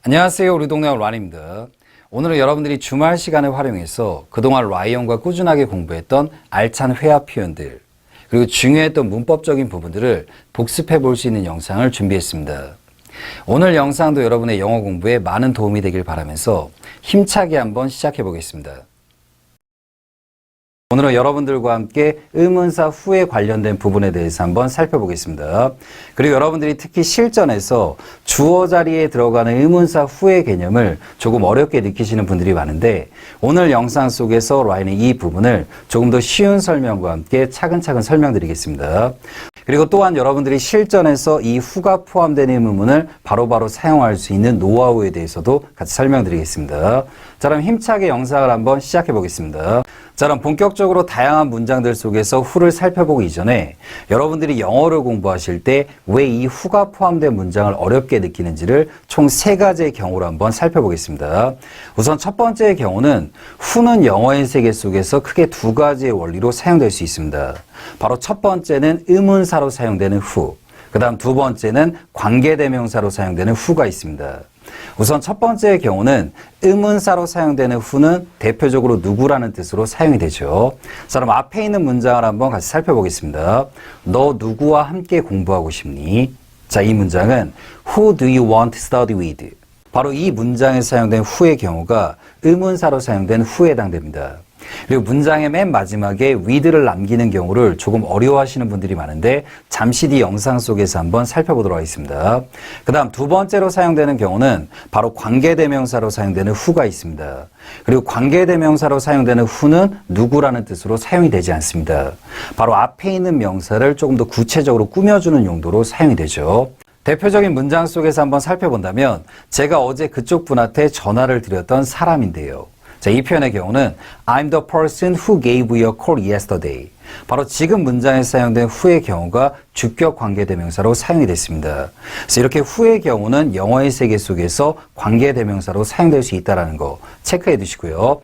안녕하세요. 우리 동네 라이언입니다. 오늘은 여러분들이 주말 시간을 활용해서 그동안 라이언과 꾸준하게 공부했던 알찬 회화 표현들 그리고 중요했던 문법적인 부분들을 복습해 볼 수 있는 영상을 준비했습니다. 오늘 영상도 여러분의 영어 공부에 많은 도움이 되길 바라면서 힘차게 한번 시작해 보겠습니다. 오늘은 여러분들과 함께 의문사 후에 관련된 부분에 대해서 한번 살펴보겠습니다. 그리고 여러분들이 특히 실전에서 주어 자리에 들어가는 의문사 후의 개념을 조금 어렵게 느끼시는 분들이 많은데 오늘 영상 속에서 라인의 이 부분을 조금 더 쉬운 설명과 함께 차근차근 설명드리겠습니다. 그리고 또한 여러분들이 실전에서 이 후가 포함된 의문문을 바로바로 사용할 수 있는 노하우에 대해서도 같이 설명드리겠습니다. 자, 그럼 힘차게 영상을 한번 시작해 보겠습니다. 자, 그럼 본격적으로 다양한 문장들 속에서 후를 살펴보기 이전에 여러분들이 영어를 공부하실 때 왜 이 후가 포함된 문장을 어렵게 느끼는지를 총 3가지의 경우로 한번 살펴보겠습니다. 우선 첫 번째의 경우는 후는 영어의 세계 속에서 크게 2가지의 원리로 사용될 수 있습니다. 바로 첫 번째는 의문사로 사용되는 후, 그 다음 두 번째는 관계대명사로 사용되는 후가 있습니다. 우선 첫 번째의 경우는 의문사로 사용되는 후는 대표적으로 누구라는 뜻으로 사용이 되죠. 자, 그럼 앞에 있는 문장을 한번 같이 살펴보겠습니다. 너 누구와 함께 공부하고 싶니? 자, 이 문장은 Who do you want to study with? 바로 이 문장에 사용된 who의 경우가 의문사로 사용된 who에 해당됩니다. 그리고 문장의 맨 마지막에 with를 남기는 경우를 조금 어려워하시는 분들이 많은데 잠시 뒤 영상 속에서 한번 살펴보도록 하겠습니다. 그 다음 두 번째로 사용되는 경우는 바로 관계대명사로 사용되는 who가 있습니다. 그리고 관계대명사로 사용되는 who는 누구라는 뜻으로 사용이 되지 않습니다. 바로 앞에 있는 명사를 조금 더 구체적으로 꾸며주는 용도로 사용이 되죠. 대표적인 문장 속에서 한번 살펴본다면 제가 어제 그쪽 분한테 전화를 드렸던 사람인데요. 자, 이 표현의 경우는 I'm the person who gave you a call yesterday. 바로 지금 문장에 사용된 who의 경우가 주격 관계대명사로 사용이 됐습니다. 그래서 이렇게 who의 경우는 영어의 세계 속에서 관계대명사로 사용될 수 있다는 거 체크해 두시고요.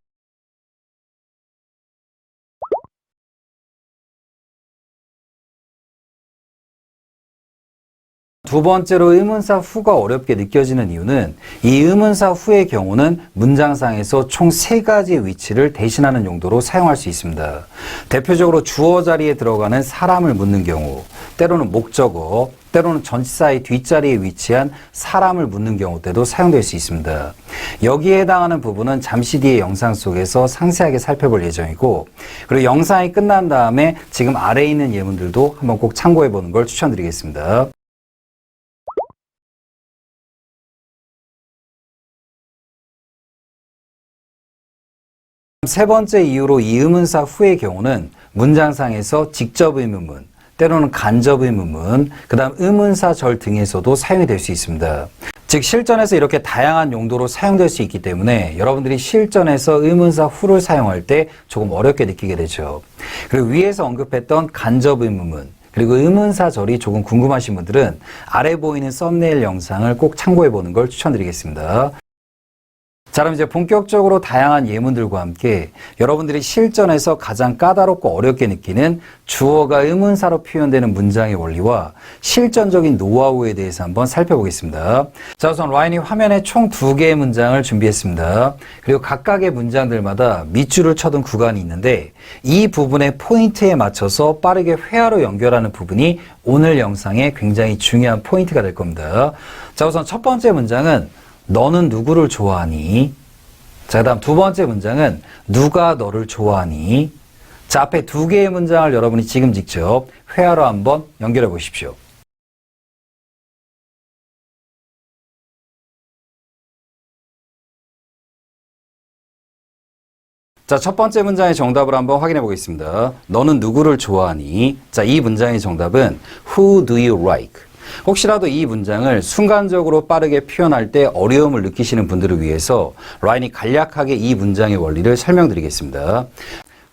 두 번째로 의문사 후가 어렵게 느껴지는 이유는 이 의문사 후의 경우는 문장상에서 총 3가지의 위치를 대신하는 용도로 사용할 수 있습니다. 대표적으로 주어 자리에 들어가는 사람을 묻는 경우, 때로는 목적어, 때로는 전치사의 뒷자리에 위치한 사람을 묻는 경우 때도 사용될 수 있습니다. 여기에 해당하는 부분은 잠시 뒤에 영상 속에서 상세하게 살펴볼 예정이고 그리고 영상이 끝난 다음에 지금 아래에 있는 예문들도 한번 꼭 참고해 보는 걸 추천드리겠습니다. 세 번째 이유로 이 의문사 후의 경우는 문장상에서 직접 의문문, 때로는 간접 의문문, 그 다음 의문사절 등에서도 사용이 될 수 있습니다. 즉 실전에서 이렇게 다양한 용도로 사용될 수 있기 때문에 여러분들이 실전에서 의문사 후를 사용할 때 조금 어렵게 느끼게 되죠. 그리고 위에서 언급했던 간접 의문문, 그리고 의문사절이 조금 궁금하신 분들은 아래 보이는 썸네일 영상을 꼭 참고해 보는 걸 추천드리겠습니다. 자, 그럼 이제 본격적으로 다양한 예문들과 함께 여러분들이 실전에서 가장 까다롭고 어렵게 느끼는 주어가 의문사로 표현되는 문장의 원리와 실전적인 노하우에 대해서 한번 살펴보겠습니다. 자, 우선 라인이 화면에 총 2개의 문장을 준비했습니다. 그리고 각각의 문장들마다 밑줄을 쳐둔 구간이 있는데 이 부분의 포인트에 맞춰서 빠르게 회화로 연결하는 부분이 오늘 영상의 굉장히 중요한 포인트가 될 겁니다. 자, 우선 첫 번째 문장은 너는 누구를 좋아하니? 자, 그 다음 두 번째 문장은 누가 너를 좋아하니? 자, 앞에 2개의 문장을 여러분이 지금 직접 회화로 한번 연결해 보십시오. 자, 첫 번째 문장의 정답을 한번 확인해 보겠습니다. 너는 누구를 좋아하니? 자, 이 문장의 정답은 Who do you like? 혹시라도 이 문장을 순간적으로 빠르게 표현할 때 어려움을 느끼시는 분들을 위해서 라인이 간략하게 이 문장의 원리를 설명드리겠습니다.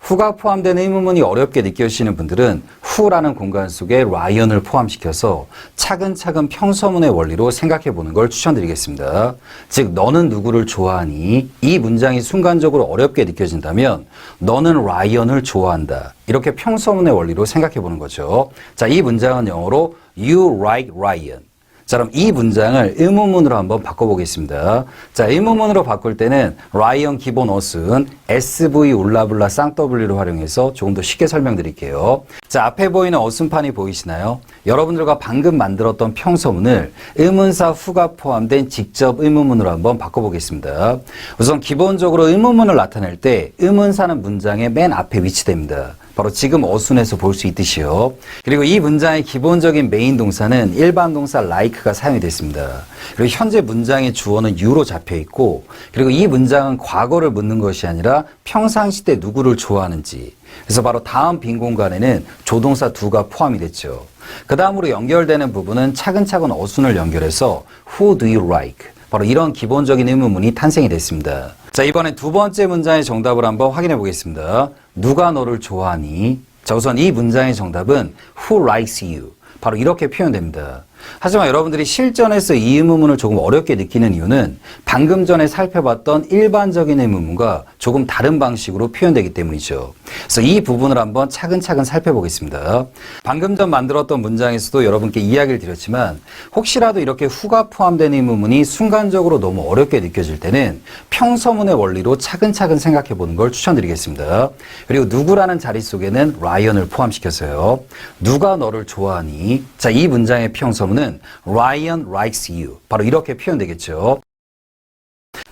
who가 포함된 의문문이 어렵게 느껴지시는 분들은 who라는 공간 속에 라이언을 포함시켜서 차근차근 평서문의 원리로 생각해 보는 걸 추천드리겠습니다. 즉, 너는 누구를 좋아하니? 이 문장이 순간적으로 어렵게 느껴진다면 너는 라이언을 좋아한다. 이렇게 평서문의 원리로 생각해 보는 거죠. 자, 이 문장은 영어로 You like Ryan. 자, 그럼 이 문장을 의문문으로 한번 바꿔보겠습니다. 자, 의문문으로 바꿀 때는 라이언 기본 어순 SV 울라블라 쌍W를 활용해서 조금 더 쉽게 설명드릴게요. 자, 앞에 보이는 어순판이 보이시나요? 여러분들과 방금 만들었던 평서문을 의문사 후가 포함된 직접 의문문으로 한번 바꿔보겠습니다. 우선 기본적으로 의문문을 나타낼 때 의문사는 문장의 맨 앞에 위치됩니다. 바로 지금 어순에서 볼 수 있듯이요. 그리고 이 문장의 기본적인 메인 동사는 일반 동사 like가 사용이 됐습니다. 그리고 현재 문장의 주어는 you로 잡혀 있고, 그리고 이 문장은 과거를 묻는 것이 아니라 평상시 때 누구를 좋아하는지. 그래서 바로 다음 빈 공간에는 조동사 do가 포함이 됐죠. 그 다음으로 연결되는 부분은 차근차근 어순을 연결해서 who do you like? 바로 이런 기본적인 의문문이 탄생이 됐습니다. 자, 이번엔 두 번째 문장의 정답을 한번 확인해 보겠습니다. 누가 너를 좋아하니? 자, 우선 이 문장의 정답은 Who likes you? 바로 이렇게 표현됩니다. 하지만 여러분들이 실전에서 이 의문문을 조금 어렵게 느끼는 이유는 방금 전에 살펴봤던 일반적인 의문문과 조금 다른 방식으로 표현되기 때문이죠. 그래서 이 부분을 한번 차근차근 살펴보겠습니다. 방금 전 만들었던 문장에서도 여러분께 이야기를 드렸지만 혹시라도 이렇게 후가 포함된 의문문이 순간적으로 너무 어렵게 느껴질 때는 평서문의 원리로 차근차근 생각해 보는 걸 추천드리겠습니다. 그리고 누구라는 자리 속에는 라이언을 포함시켰어요. 누가 너를 좋아하니? 자, 이 문장의 평서문은 Ryan likes you. 바로 이렇게 표현되겠죠.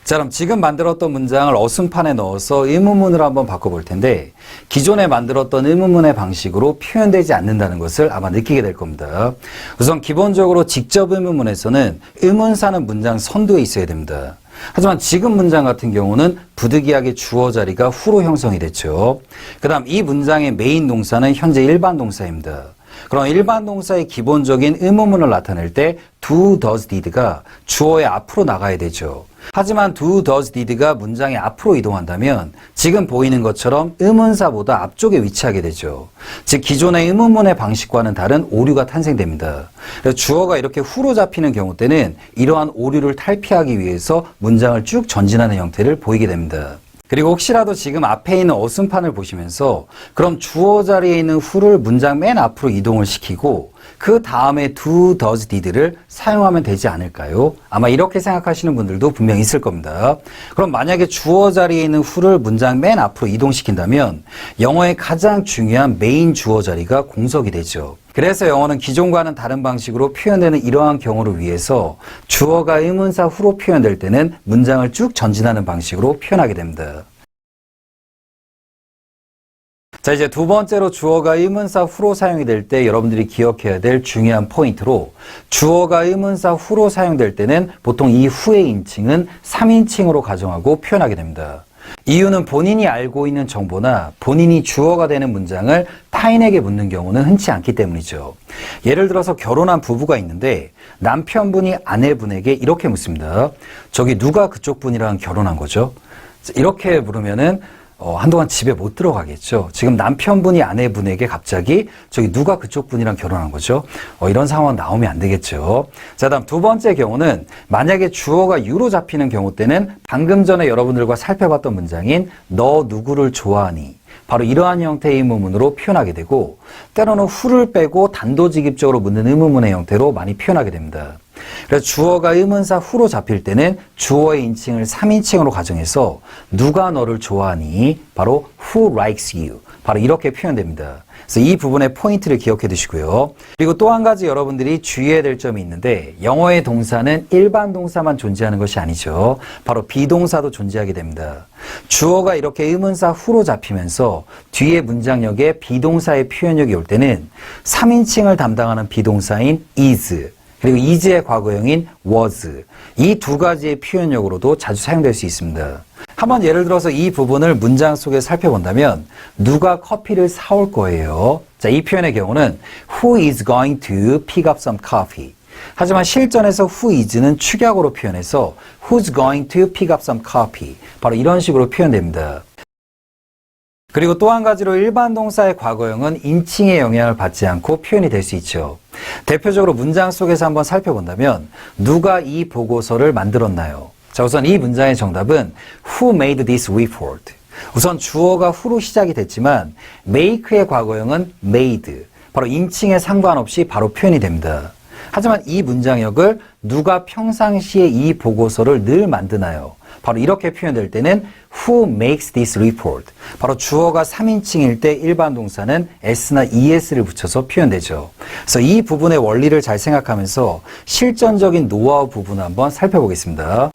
자, 그럼 지금 만들었던 문장을 어순판에 넣어서 의문문으로 한번 바꿔볼 텐데 기존에 만들었던 의문문의 방식으로 표현되지 않는다는 것을 아마 느끼게 될 겁니다. 우선 기본적으로 직접 의문문에서는 의문사는 문장 선두에 있어야 됩니다. 하지만 지금 문장 같은 경우는 부득이하게 주어 자리가 후로 형성이 됐죠. 그 다음 이 문장의 메인 동사는 현재 일반 동사입니다. 그럼 일반 동사의 기본적인 의문문을 나타낼 때 do, does, did가 주어의 앞으로 나가야 되죠. 하지만 do, does, did가 문장의 앞으로 이동한다면 지금 보이는 것처럼 의문사보다 앞쪽에 위치하게 되죠. 즉 기존의 의문문의 방식과는 다른 오류가 탄생됩니다. 그래서 주어가 이렇게 후로 잡히는 경우 때는 이러한 오류를 탈피하기 위해서 문장을 쭉 전진하는 형태를 보이게 됩니다. 그리고 혹시라도 지금 앞에 있는 어순판을 보시면서 그럼 주어 자리에 있는 who를 문장 맨 앞으로 이동을 시키고 그 다음에 do, does, did를 사용하면 되지 않을까요? 아마 이렇게 생각하시는 분들도 분명히 있을 겁니다. 그럼 만약에 주어 자리에 있는 who를 문장 맨 앞으로 이동시킨다면 영어의 가장 중요한 메인 주어 자리가 공석이 되죠. 그래서 영어는 기존과는 다른 방식으로 표현되는 이러한 경우를 위해서 주어가 의문사 후로 표현될 때는 문장을 쭉 전진하는 방식으로 표현하게 됩니다. 자, 이제 두 번째로 주어가 의문사 후로 사용이 될 때 여러분들이 기억해야 될 중요한 포인트로 주어가 의문사 후로 사용될 때는 보통 이 후의 인칭은 3인칭으로 가정하고 표현하게 됩니다. 이유는 본인이 알고 있는 정보나 본인이 주어가 되는 문장을 타인에게 묻는 경우는 흔치 않기 때문이죠. 예를 들어서 결혼한 부부가 있는데 남편분이 아내분에게 이렇게 묻습니다. 저기 누가 그쪽 분이랑 결혼한 거죠? 이렇게 물으면은 한동안 집에 못 들어가겠죠. 지금 남편분이 아내분에게 갑자기 저기 누가 그쪽 분이랑 결혼한 거죠? 이런 상황 나오면 안 되겠죠. 자, 다음 두 번째 경우는 만약에 주어가 you로 잡히는 경우 때는 방금 전에 여러분들과 살펴봤던 문장인 너 누구를 좋아하니? 바로 이러한 형태의 의문문으로 표현하게 되고 때로는 who를 빼고 단도직입적으로 묻는 의문문의 형태로 많이 표현하게 됩니다. 그래서 주어가 의문사 후로 잡힐 때는 주어의 인칭을 3인칭으로 가정해서 누가 너를 좋아하니? 바로 who likes you. 바로 이렇게 표현됩니다. 그래서 이 부분의 포인트를 기억해 두시고요. 그리고 또 한 가지 여러분들이 주의해야 될 점이 있는데 영어의 동사는 일반 동사만 존재하는 것이 아니죠. 바로 비동사도 존재하게 됩니다. 주어가 이렇게 의문사 후로 잡히면서 뒤에 문장역에 비동사의 표현력이 올 때는 3인칭을 담당하는 비동사인 is 그리고 is의 과거형인 was 이 두 가지의 표현력으로도 자주 사용될 수 있습니다. 한번 예를 들어서 이 부분을 문장 속에 살펴본다면 누가 커피를 사올 거예요. 자, 이 표현의 경우는 who is going to pick up some coffee. 하지만 실전에서 who is는 축약으로 표현해서 who's going to pick up some coffee. 바로 이런 식으로 표현됩니다. 그리고 또 한 가지로 일반 동사의 과거형은 인칭의 영향을 받지 않고 표현이 될 수 있죠. 대표적으로 문장 속에서 한번 살펴본다면 누가 이 보고서를 만들었나요? 자, 우선 이 문장의 정답은 Who made this report? 우선 주어가 who로 시작이 됐지만 make의 과거형은 made. 바로 인칭에 상관없이 바로 표현이 됩니다. 하지만 이 문장역을 누가 평상시에 이 보고서를 늘 만드나요? 바로 이렇게 표현될 때는 Who makes this report? 바로 주어가 3인칭일 때 일반 동사는 s나 es를 붙여서 표현되죠. 그래서 이 부분의 원리를 잘 생각하면서 실전적인 노하우 부분을 한번 살펴보겠습니다.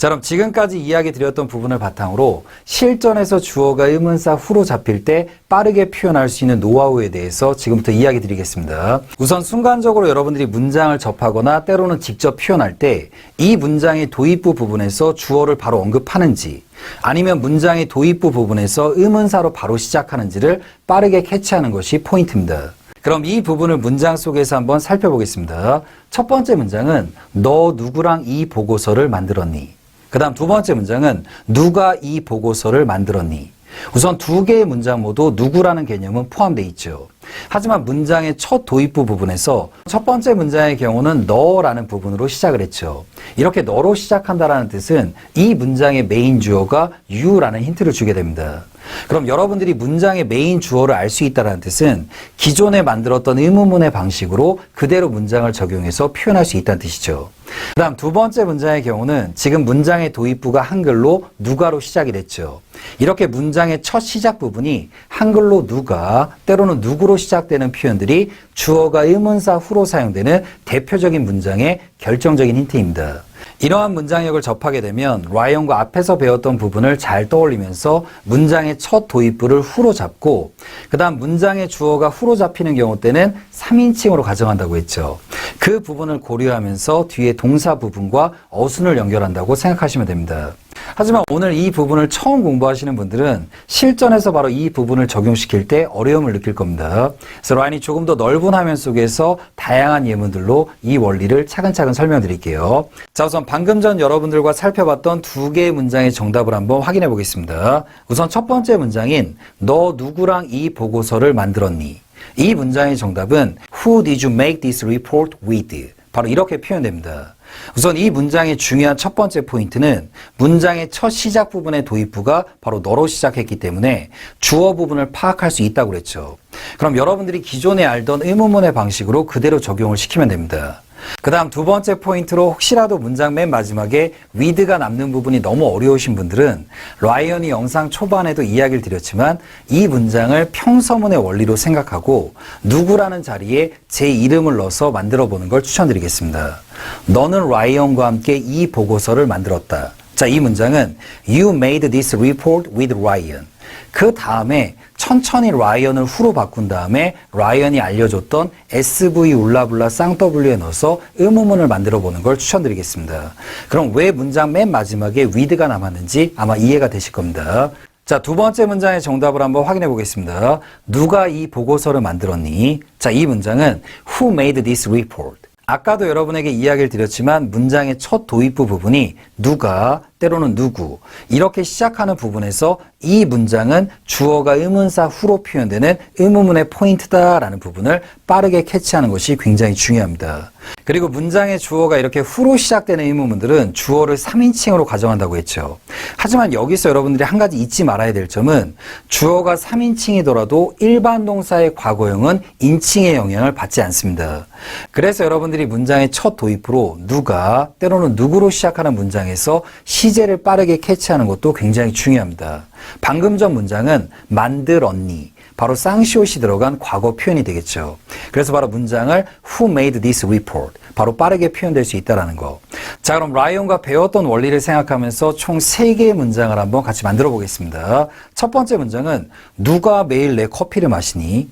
자, 그럼 지금까지 이야기 드렸던 부분을 바탕으로 실전에서 주어가 의문사 후로 잡힐 때 빠르게 표현할 수 있는 노하우에 대해서 지금부터 이야기 드리겠습니다. 우선 순간적으로 여러분들이 문장을 접하거나 때로는 직접 표현할 때 이 문장의 도입부 부분에서 주어를 바로 언급하는지 아니면 문장의 도입부 부분에서 의문사로 바로 시작하는지를 빠르게 캐치하는 것이 포인트입니다. 그럼 이 부분을 문장 속에서 한번 살펴보겠습니다. 첫 번째 문장은 너 누구랑 이 보고서를 만들었니? 그 다음 두 번째 문장은 누가 이 보고서를 만들었니? 우선 두 개의 문장 모두 누구라는 개념은 포함되어 있죠. 하지만 문장의 첫 도입부 부분에서 첫 번째 문장의 경우는 너라는 부분으로 시작을 했죠. 이렇게 너로 시작한다는 뜻은 이 문장의 메인 주어가 you라는 힌트를 주게 됩니다. 그럼 여러분들이 문장의 메인 주어를 알 수 있다는 뜻은 기존에 만들었던 의문문의 방식으로 그대로 문장을 적용해서 표현할 수 있다는 뜻이죠. 그 다음 두 번째 문장의 경우는 지금 문장의 도입부가 한글로 누가로 시작이 됐죠. 이렇게 문장의 첫 시작 부분이 한글로 누가 때로는 누구로 시작되는 표현들이 주어가 의문사 후로 사용되는 대표적인 문장의 결정적인 힌트입니다. 이러한 문장역을 접하게 되면 라이언과 앞에서 배웠던 부분을 잘 떠올리면서 문장의 첫 도입부를 후로 잡고 그 다음 문장의 주어가 후로 잡히는 경우 때는 3인칭으로 가정한다고 했죠. 그 부분을 고려하면서 뒤에 동사 부분과 어순을 연결한다고 생각하시면 됩니다. 하지만 오늘 이 부분을 처음 공부하시는 분들은 실전에서 바로 이 부분을 적용시킬 때 어려움을 느낄 겁니다. 그래서 라인이 조금 더 넓은 화면 속에서 다양한 예문들로 이 원리를 차근차근 설명드릴게요. 자, 우선 방금 전 여러분들과 살펴봤던 두 개의 문장의 정답을 한번 확인해 보겠습니다. 우선 첫 번째 문장인 너 누구랑 이 보고서를 만들었니? 이 문장의 정답은 Who did you make this report with? 바로 이렇게 표현됩니다. 우선 이 문장의 중요한 첫 번째 포인트는 문장의 첫 시작 부분의 도입부가 바로 너로 시작했기 때문에 주어 부분을 파악할 수 있다고 그랬죠. 그럼 여러분들이 기존에 알던 의문문의 방식으로 그대로 적용을 시키면 됩니다. 그 다음 두 번째 포인트로 혹시라도 문장 맨 마지막에 with가 남는 부분이 너무 어려우신 분들은 라이언이 영상 초반에도 이야기를 드렸지만 이 문장을 평서문의 원리로 생각하고 누구라는 자리에 제 이름을 넣어서 만들어 보는 걸 추천드리겠습니다. 너는 라이언과 함께 이 보고서를 만들었다. 자, 이 문장은 You made this report with Ryan. 그 다음에 천천히 라이언을 후로 바꾼 다음에 라이언이 알려줬던 SV 울라블라 쌍W에 넣어서 의문문을 만들어 보는 걸 추천드리겠습니다. 그럼 왜 문장 맨 마지막에 with가 남았는지 아마 이해가 되실 겁니다. 자, 두 번째 문장의 정답을 한번 확인해 보겠습니다. 누가 이 보고서를 만들었니? 자, 이 문장은 Who made this report? 아까도 여러분에게 이야기를 드렸지만 문장의 첫 도입부 부분이 누가 때로는 누구 이렇게 시작하는 부분에서 이 문장은 주어가 의문사 후로 표현되는 의문문의 포인트다라는 부분을 빠르게 캐치하는 것이 굉장히 중요합니다. 그리고 문장의 주어가 이렇게 후로 시작되는 의문문들은 주어를 3인칭으로 가정한다고 했죠. 하지만 여기서 여러분들이 한 가지 잊지 말아야 될 점은 주어가 3인칭이더라도 일반 동사의 과거형은 인칭의 영향을 받지 않습니다. 그래서 여러분들이 문장의 첫 도입부로 누가 때로는 누구로 시작하는 문장에서 시제를 빠르게 캐치하는 것도 굉장히 중요합니다. 방금 전 문장은 만들었니 바로 쌍시옷이 들어간 과거 표현이 되겠죠. 그래서 바로 문장을 Who made this report? 바로 빠르게 표현될 수 있다는 거. 자, 그럼 라이언과 배웠던 원리를 생각하면서 총 3개의 문장을 한번 같이 만들어 보겠습니다. 첫 번째 문장은 누가 매일 내 커피를 마시니?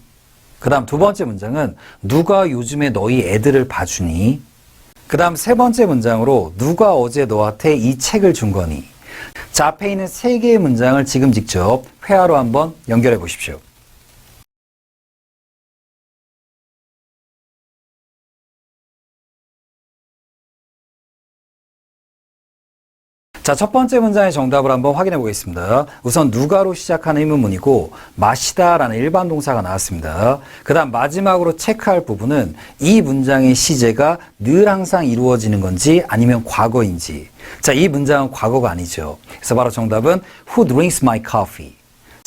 그 다음 두 번째 문장은 누가 요즘에 너희 애들을 봐주니? 그 다음 세 번째 문장으로 누가 어제 너한테 이 책을 준 거니? 자, 앞에 있는 3개의 문장을 지금 직접 회화로 한번 연결해 보십시오. 자, 첫 번째 문장의 정답을 한번 확인해 보겠습니다. 우선 누가로 시작하는 의문문이고 마시다라는 일반 동사가 나왔습니다. 그 다음 마지막으로 체크할 부분은 이 문장의 시제가 늘 항상 이루어지는 건지 아니면 과거인지. 자, 이 문장은 과거가 아니죠. 그래서 바로 정답은 Who drinks my coffee?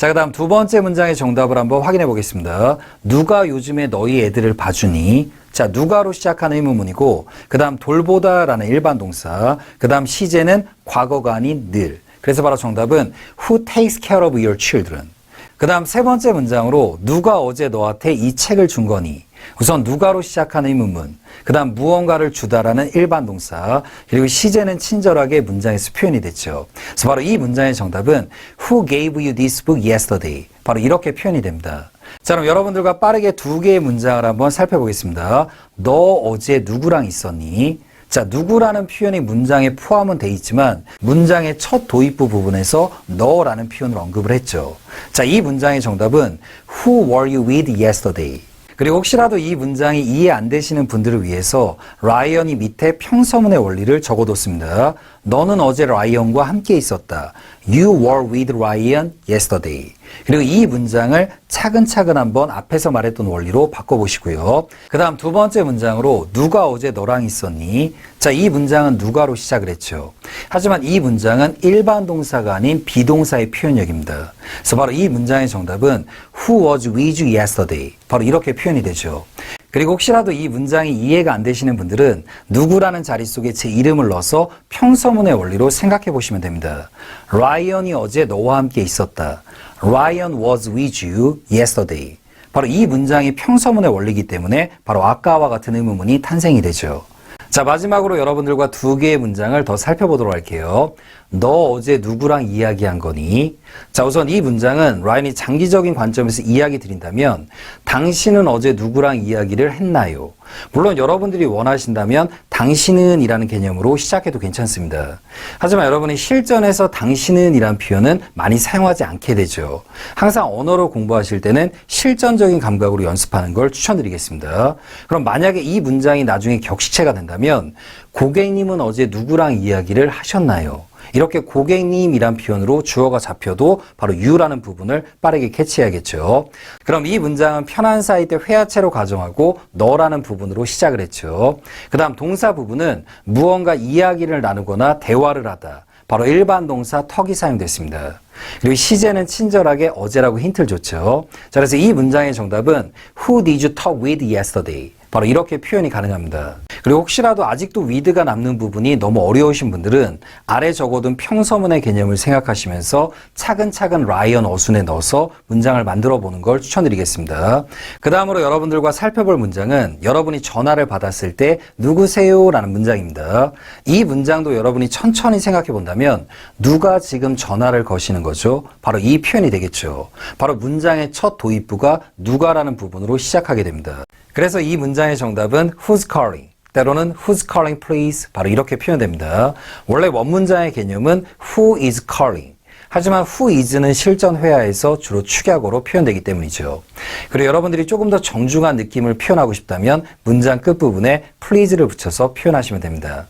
자, 그 다음 두 번째 문장의 정답을 한번 확인해 보겠습니다. 누가 요즘에 너희 애들을 봐주니? 자, 누가로 시작하는 의문문이고, 그 다음 돌보다 라는 일반 동사, 그 다음 시제는 과거가 아닌 늘. 그래서 바로 정답은 Who takes care of your children? 그 다음 세 번째 문장으로 누가 어제 너한테 이 책을 준 거니? 우선 누가로 시작하는 의문문, 그 다음 무언가를 주다라는 일반 동사, 그리고 시제는 친절하게 문장에서 표현이 됐죠. 그래서 바로 이 문장의 정답은 Who gave you this book yesterday? 바로 이렇게 표현이 됩니다. 자, 그럼 여러분들과 빠르게 두 개의 문장을 한번 살펴보겠습니다. 너 어제 누구랑 있었니? 자, 누구라는 표현이 문장에 포함은 돼 있지만 문장의 첫 도입부 부분에서 너라는 표현을 언급을 했죠. 자, 이 문장의 정답은 Who were you with yesterday? 그리고 혹시라도 이 문장이 이해 안 되시는 분들을 위해서 라이언이 밑에 평서문의 원리를 적어뒀습니다. 너는 어제 라이언과 함께 있었다. You were with Ryan yesterday. 그리고 이 문장을 차근차근 한번 앞에서 말했던 원리로 바꿔보시고요. 그 다음 두 번째 문장으로 누가 어제 너랑 있었니? 자, 이 문장은 누가로 시작을 했죠. 하지만 이 문장은 일반 동사가 아닌 비동사의 표현력입니다. 그래서 바로 이 문장의 정답은 Who was with you yesterday? 바로 이렇게 표현이 되죠. 그리고 혹시라도 이 문장이 이해가 안 되시는 분들은 누구라는 자리 속에 제 이름을 넣어서 평서문의 원리로 생각해 보시면 됩니다. 라이언이 어제 너와 함께 있었다. Ryan was with you yesterday. 바로 이 문장이 평서문의 원리이기 때문에 바로 아까와 같은 의문문이 탄생이 되죠. 자, 마지막으로 여러분들과 두 개의 문장을 더 살펴보도록 할게요. 너 어제 누구랑 이야기한 거니? 자, 우선 이 문장은 라인이 장기적인 관점에서 이야기 드린다면 당신은 어제 누구랑 이야기를 했나요? 물론 여러분들이 원하신다면 당신은 이라는 개념으로 시작해도 괜찮습니다. 하지만 여러분이 실전에서 당신은 이란 표현은 많이 사용하지 않게 되죠. 항상 언어를 공부하실 때는 실전적인 감각으로 연습하는 걸 추천드리겠습니다. 그럼 만약에 이 문장이 나중에 격식체가 된다면 고객님은 어제 누구랑 이야기를 하셨나요? 이렇게 고객님이란 표현으로 주어가 잡혀도 바로 you라는 부분을 빠르게 캐치해야겠죠. 그럼 이 문장은 편한 사이 때 회화체로 가정하고 너라는 부분으로 시작을 했죠. 그 다음 동사 부분은 무언가 이야기를 나누거나 대화를 하다. 바로 일반 동사 턱이 사용됐습니다. 그리고 시제는 친절하게 어제라고 힌트를 줬죠. 자, 그래서 이 문장의 정답은 Who did you talk with yesterday? 바로 이렇게 표현이 가능합니다. 그리고 혹시라도 아직도 with가 남는 부분이 너무 어려우신 분들은 아래 적어둔 평서문의 개념을 생각하시면서 차근차근 라이언 어순에 넣어서 문장을 만들어 보는 걸 추천드리겠습니다. 그 다음으로 여러분들과 살펴볼 문장은 여러분이 전화를 받았을 때 누구세요? 라는 문장입니다. 이 문장도 여러분이 천천히 생각해 본다면 누가 지금 전화를 거시는 거죠? 바로 이 표현이 되겠죠. 바로 문장의 첫 도입부가 누가라는 부분으로 시작하게 됩니다. 그래서 이 문장의 정답은 who's calling, 때로는 who's calling please, 바로 이렇게 표현됩니다. 원래 원문장의 개념은 who is calling. 하지만 who is는 실전 회화에서 주로 축약어로 표현되기 때문이죠. 그리고 여러분들이 조금 더 정중한 느낌을 표현하고 싶다면 문장 끝부분에 please를 붙여서 표현하시면 됩니다.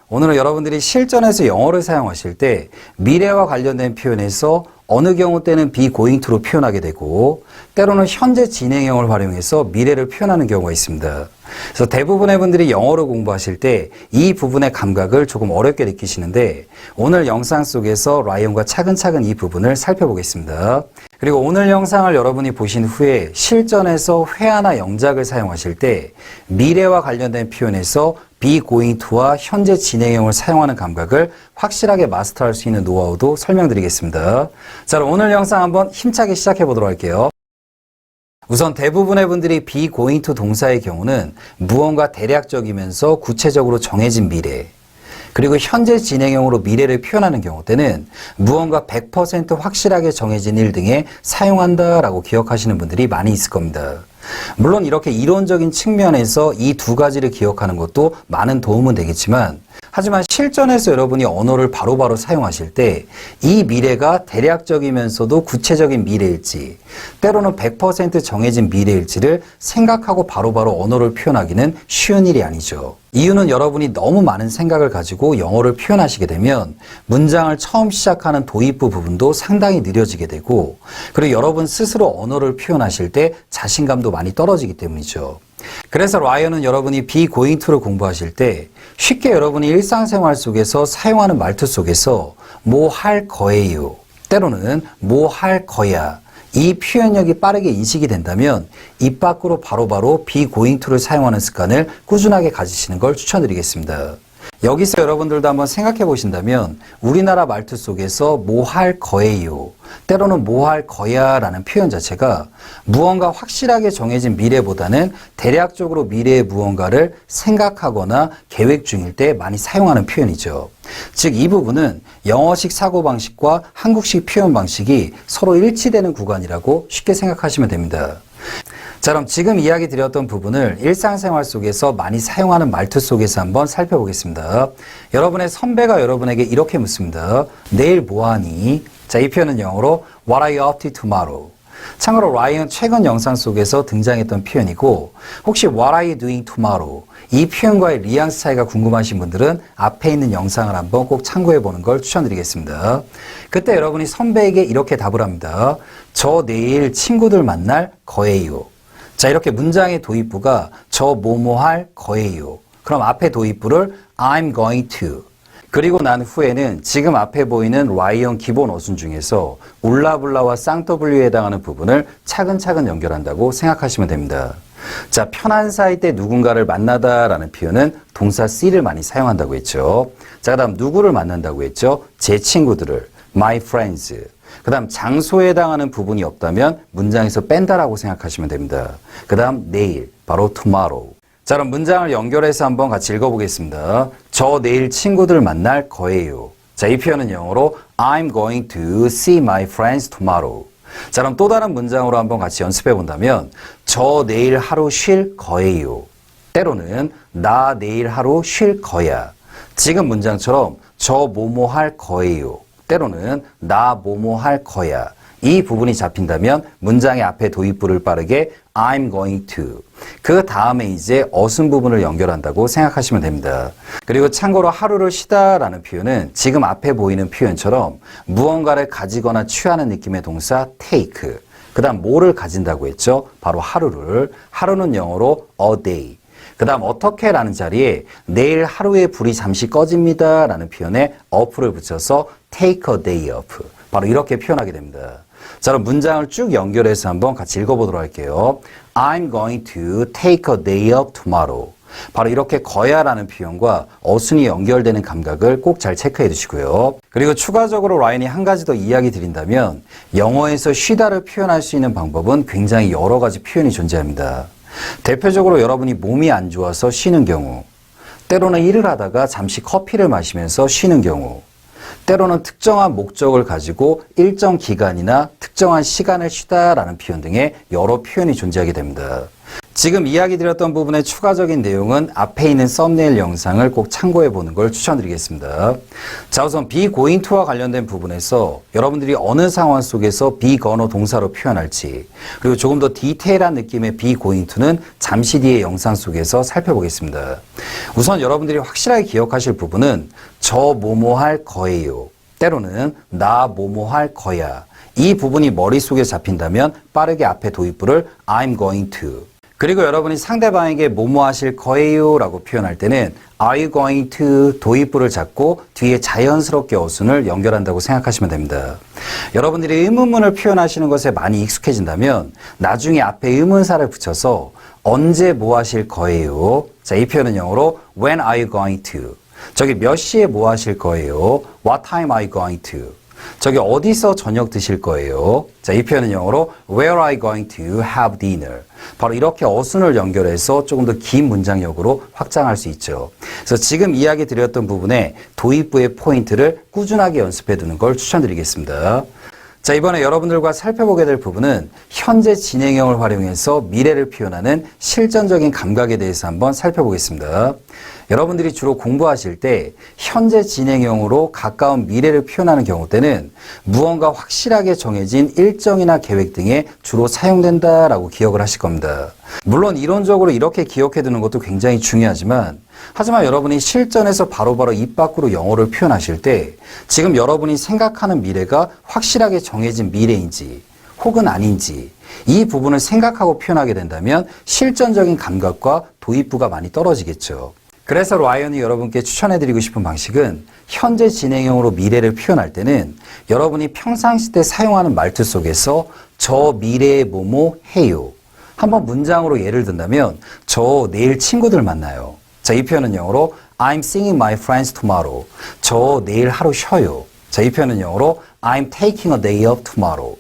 오늘은 여러분들이 실전에서 영어를 사용하실 때 미래와 관련된 표현에서 어느 경우 때는 be going to로 표현하게 되고 때로는 현재 진행형을 활용해서 미래를 표현하는 경우가 있습니다. 그래서 대부분의 분들이 영어를 공부하실 때 이 부분의 감각을 조금 어렵게 느끼시는데 오늘 영상 속에서 라이언과 차근차근 이 부분을 살펴보겠습니다. 그리고 오늘 영상을 여러분이 보신 후에 실전에서 회화나 영작을 사용하실 때 미래와 관련된 표현에서 be going to와 현재 진행형을 사용하는 감각을 확실하게 마스터할 수 있는 노하우도 설명드리겠습니다. 자, 그럼 오늘 영상 한번 힘차게 시작해 보도록 할게요. 우선 대부분의 분들이 be going to 동사의 경우는 무언가 대략적이면서 구체적으로 정해진 미래, 그리고 현재 진행형으로 미래를 표현하는 경우 때는 무언가 100% 확실하게 정해진 일 등에 사용한다라고 기억하시는 분들이 많이 있을 겁니다. 물론 이렇게 이론적인 측면에서 이 두 가지를 기억하는 것도 많은 도움은 되겠지만 하지만 실전에서 여러분이 언어를 바로바로 사용하실 때 이 미래가 대략적이면서도 구체적인 미래일지 때로는 100% 정해진 미래일지를 생각하고 바로바로 언어를 표현하기는 쉬운 일이 아니죠. 이유는 여러분이 너무 많은 생각을 가지고 영어를 표현하시게 되면 문장을 처음 시작하는 도입부 부분도 상당히 느려지게 되고 그리고 여러분 스스로 언어를 표현하실 때 자신감도 많이 떨어지기 때문이죠. 그래서 라이언은 여러분이 be going to를 공부하실 때 쉽게 여러분이 일상생활 속에서 사용하는 말투 속에서 뭐 할 거예요, 때로는 뭐 할 거야. 이 표현력이 빠르게 인식이 된다면 입 밖으로 바로바로 be going to를 사용하는 습관을 꾸준하게 가지시는 걸 추천드리겠습니다. 여기서 여러분들도 한번 생각해 보신다면 우리나라 말투 속에서 뭐 할 거예요, 때로는 뭐 할 거야 라는 표현 자체가 무언가 확실하게 정해진 미래보다는 대략적으로 미래의 무언가를 생각하거나 계획 중일 때 많이 사용하는 표현이죠. 즉 이 부분은 영어식 사고방식과 한국식 표현 방식이 서로 일치되는 구간이라고 쉽게 생각하시면 됩니다. 자, 그럼 지금 이야기 드렸던 부분을 일상생활 속에서 많이 사용하는 말투 속에서 한번 살펴보겠습니다. 여러분의 선배가 여러분에게 이렇게 묻습니다. 내일 뭐하니? 자, 이 표현은 영어로 What are you up to tomorrow? 참고로 라이언 최근 영상 속에서 등장했던 표현이고 혹시 What are you doing tomorrow? 이 표현과의 뉘앙스 차이가 궁금하신 분들은 앞에 있는 영상을 한번 꼭 참고해 보는 걸 추천드리겠습니다. 그때 여러분이 선배에게 이렇게 답을 합니다. 저 내일 친구들 만날 거예요. 자, 이렇게 문장의 도입부가 저 뭐뭐 할 거예요. 그럼 앞에 도입부를 I'm going to. 그리고 난 후에는 지금 앞에 보이는 라이언 기본 어순 중에서 울라블라와 쌍W에 해당하는 부분을 차근차근 연결한다고 생각하시면 됩니다. 자, 편한 사이 때 누군가를 만나다 라는 표현은 동사 see를 많이 사용한다고 했죠. 자, 그 다음 누구를 만난다고 했죠? 제 친구들을, my friends. 그 다음 장소에 해당하는 부분이 없다면 문장에서 뺀다라고 생각하시면 됩니다. 그 다음 내일, 바로 tomorrow. 자, 그럼 문장을 연결해서 한번 같이 읽어보겠습니다. 저 내일 친구들 만날 거예요. 자, 이 표현은 영어로 I'm going to see my friends tomorrow. 자, 그럼 또 다른 문장으로 한번 같이 연습해 본다면 저 내일 하루 쉴 거예요. 때로는 나 내일 하루 쉴 거야. 지금 문장처럼 저 뭐뭐 할 거예요. 때로는 나 뭐뭐 할 거야. 이 부분이 잡힌다면 문장의 앞에 도입부를 빠르게 I'm going to. 그 다음에 이제 어순 부분을 연결한다고 생각하시면 됩니다. 그리고 참고로 하루를 쉬다 라는 표현은 지금 앞에 보이는 표현처럼 무언가를 가지거나 취하는 느낌의 동사 take. 그 다음 뭐를 가진다고 했죠? 바로 하루를. 하루는 영어로 a day. 그 다음 어떻게 라는 자리에 내일 하루에 불이 잠시 꺼집니다 라는 표현에 up를 붙여서 take a day off. 바로 이렇게 표현하게 됩니다. 자, 그럼 문장을 쭉 연결해서 한번 같이 읽어보도록 할게요. I'm going to take a day off tomorrow. 바로 이렇게 거야라는 표현과 어순이 연결되는 감각을 꼭 잘 체크해 두시고요. 그리고 추가적으로 라인이 한 가지 더 이야기 드린다면 영어에서 쉬다를 표현할 수 있는 방법은 굉장히 여러 가지 표현이 존재합니다. 대표적으로 여러분이 몸이 안 좋아서 쉬는 경우, 때로는 일을 하다가 잠시 커피를 마시면서 쉬는 경우, 때로는 특정한 목적을 가지고 일정 기간이나 특정한 시간을 쉬다라는 표현 등의 여러 표현이 존재하게 됩니다. 지금 이야기 드렸던 부분의 추가적인 내용은 앞에 있는 썸네일 영상을 꼭 참고해 보는 걸 추천드리겠습니다. 자, 우선 be going to와 관련된 부분에서 여러분들이 어느 상황 속에서 be gonna 동사로 표현할지, 그리고 조금 더 디테일한 느낌의 be going to는 잠시 뒤에 영상 속에서 살펴보겠습니다. 우선 여러분들이 확실하게 기억하실 부분은 저 뭐뭐 할 거예요. 때로는 나 뭐뭐 할 거야. 이 부분이 머릿속에 잡힌다면 빠르게 앞에 도입부를 I'm going to. 그리고 여러분이 상대방에게 뭐뭐 하실 거예요 라고 표현할 때는 Are you going to 도입부를 잡고 뒤에 자연스럽게 어순을 연결한다고 생각하시면 됩니다. 여러분들이 의문문을 표현하시는 것에 많이 익숙해진다면 나중에 앞에 의문사를 붙여서 언제 뭐 하실 거예요? 자, 이 표현은 영어로 When are you going to? 저기 몇 시에 뭐 하실 거예요? What time are you going to? 저기 어디서 저녁 드실 거예요? 자, 이 표현은 영어로 Where are you going to have dinner? 바로 이렇게 어순을 연결해서 조금 더 긴 문장력으로 확장할 수 있죠. 그래서 지금 이야기 드렸던 부분에 도입부의 포인트를 꾸준하게 연습해 두는 걸 추천드리겠습니다. 자, 이번에 여러분들과 살펴보게 될 부분은 현재 진행형을 활용해서 미래를 표현하는 실전적인 감각에 대해서 한번 살펴보겠습니다. 여러분들이 주로 공부하실 때 현재 진행형으로 가까운 미래를 표현하는 경우 때는 무언가 확실하게 정해진 일정이나 계획 등에 주로 사용된다라고 기억을 하실 겁니다. 물론 이론적으로 이렇게 기억해 두는 것도 굉장히 중요하지만 하지만 여러분이 실전에서 바로바로 입 밖으로 영어를 표현하실 때 지금 여러분이 생각하는 미래가 확실하게 정해진 미래인지 혹은 아닌지 이 부분을 생각하고 표현하게 된다면 실전적인 감각과 도입부가 많이 떨어지겠죠. 그래서 라이언이 여러분께 추천해드리고 싶은 방식은 현재 진행형으로 미래를 표현할 때는 여러분이 평상시 때 사용하는 말투 속에서 저 미래의 뭐뭐 해요. 한번 문장으로 예를 든다면 저 내일 친구들 만나요. 자, 이 표현은 영어로 I'm seeing my friends tomorrow. 저 내일 하루 쉬어요. 자, 이 표현은 영어로 I'm taking a day off tomorrow.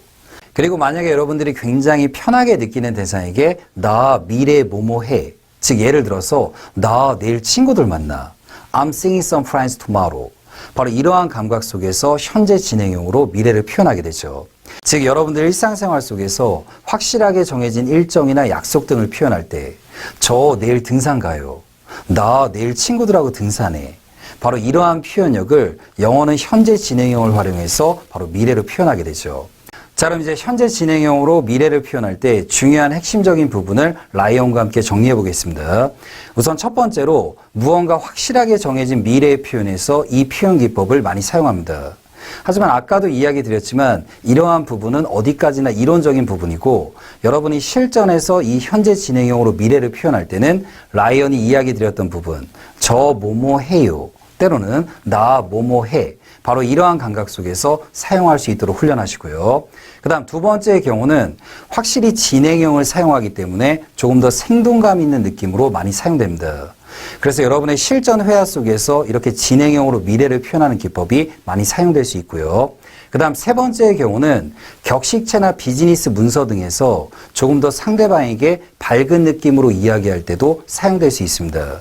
그리고 만약에 여러분들이 굉장히 편하게 느끼는 대상에게 나 미래에 뭐뭐 해. 즉 예를 들어서 나 내일 친구들 만나. I'm seeing some friends tomorrow. 바로 이러한 감각 속에서 현재 진행형으로 미래를 표현하게 되죠. 즉 여러분들 일상생활 속에서 확실하게 정해진 일정이나 약속 등을 표현할 때 저 내일 등산 가요. 나 내일 친구들하고 등산해. 바로 이러한 표현력을 영어는 현재 진행형을 활용해서 바로 미래로 표현하게 되죠. 자, 그럼 이제 현재 진행형으로 미래를 표현할 때 중요한 핵심적인 부분을 라이언과 함께 정리해 보겠습니다. 우선 첫 번째로 무언가 확실하게 정해진 미래의 표현에서 이 표현 기법을 많이 사용합니다. 하지만 아까도 이야기 드렸지만 이러한 부분은 어디까지나 이론적인 부분이고 여러분이 실전에서 이 현재 진행형으로 미래를 표현할 때는 라이언이 이야기 드렸던 부분 저 뭐뭐 해요. 때로는 나 뭐뭐 해. 바로 이러한 감각 속에서 사용할 수 있도록 훈련하시고요. 그 다음 두 번째의 경우는 확실히 진행형을 사용하기 때문에 조금 더 생동감 있는 느낌으로 많이 사용됩니다. 그래서 여러분의 실전 회화 속에서 이렇게 진행형으로 미래를 표현하는 기법이 많이 사용될 수 있고요. 그 다음 세 번째의 경우는 격식체나 비즈니스 문서 등에서 조금 더 상대방에게 밝은 느낌으로 이야기할 때도 사용될 수 있습니다.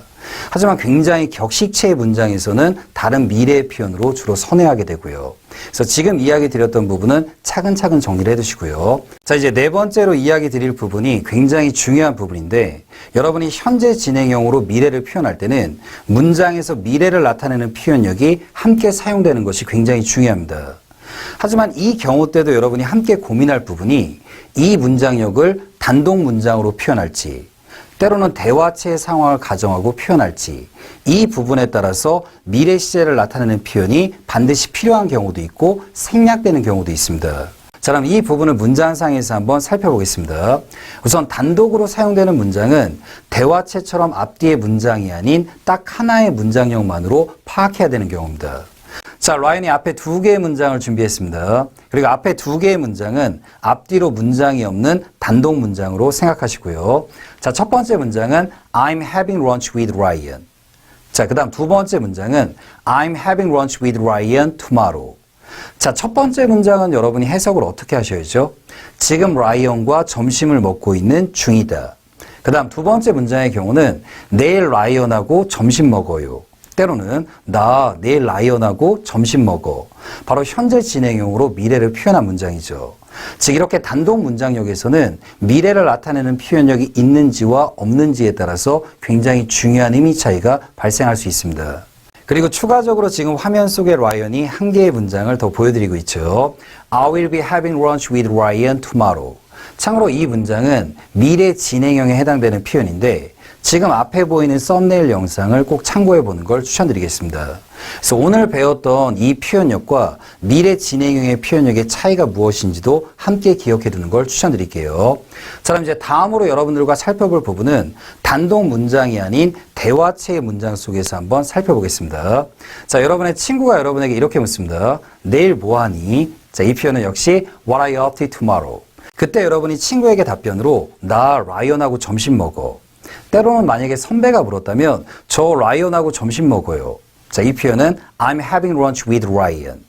하지만 굉장히 격식체의 문장에서는 다른 미래의 표현으로 주로 선회하게 되고요. 그래서 지금 이야기 드렸던 부분은 차근차근 정리를 해두시고요. 자, 이제 네 번째로 이야기 드릴 부분이 굉장히 중요한 부분인데 여러분이 현재 진행형으로 미래를 표현할 때는 문장에서 미래를 나타내는 표현력이 함께 사용되는 것이 굉장히 중요합니다. 하지만 이 경우 때도 여러분이 함께 고민할 부분이 이 문장력을 단독 문장으로 표현할지 때로는 대화체의 상황을 가정하고 표현할지 이 부분에 따라서 미래 시제를 나타내는 표현이 반드시 필요한 경우도 있고 생략되는 경우도 있습니다. 자, 그럼 이 부분을 문장상에서 한번 살펴보겠습니다. 우선 단독으로 사용되는 문장은 대화체처럼 앞뒤의 문장이 아닌 딱 하나의 문장력만으로 파악해야 되는 경우입니다. 자, 라이언이 앞에 두 개의 문장을 준비했습니다. 그리고 앞에 두 개의 문장은 앞뒤로 문장이 없는 단독 문장으로 생각하시고요. 자, 첫 번째 문장은 I'm having lunch with Ryan. 자, 그 다음 두 번째 문장은 I'm having lunch with Ryan tomorrow. 자, 첫 번째 문장은 여러분이 해석을 어떻게 하셔야죠? 지금 라이언과 점심을 먹고 있는 중이다. 그 다음 두 번째 문장의 경우는 내일 라이언하고 점심 먹어요. 때로는 나 내일 라이언하고 점심 먹어. 바로 현재 진행형으로 미래를 표현한 문장이죠. 즉 이렇게 단독 문장력에서는 미래를 나타내는 표현력이 있는지와 없는지에 따라서 굉장히 중요한 의미 차이가 발생할 수 있습니다. 그리고 추가적으로 지금 화면 속의 라이언이 한 개의 문장을 더 보여드리고 있죠. I will be having lunch with Ryan tomorrow. 참고로 이 문장은 미래 진행형에 해당되는 표현인데 지금 앞에 보이는 썸네일 영상을 꼭 참고해 보는 걸 추천드리겠습니다. 그래서 오늘 배웠던 이 표현력과 미래 진행형의 표현력의 차이가 무엇인지도 함께 기억해 두는 걸 추천드릴게요. 자, 그럼 이제 다음으로 여러분들과 살펴볼 부분은 단독 문장이 아닌 대화체의 문장 속에서 한번 살펴보겠습니다. 자, 여러분의 친구가 여러분에게 이렇게 묻습니다. 내일 뭐 하니? 자, 이 표현은 역시 What are you up to tomorrow? 그때 여러분이 친구에게 답변으로 나 라이언하고 점심 먹어. 때로는 만약에 선배가 물었다면 저 라이언하고 점심 먹어요. 자, 이 표현은 I'm having lunch with Ryan.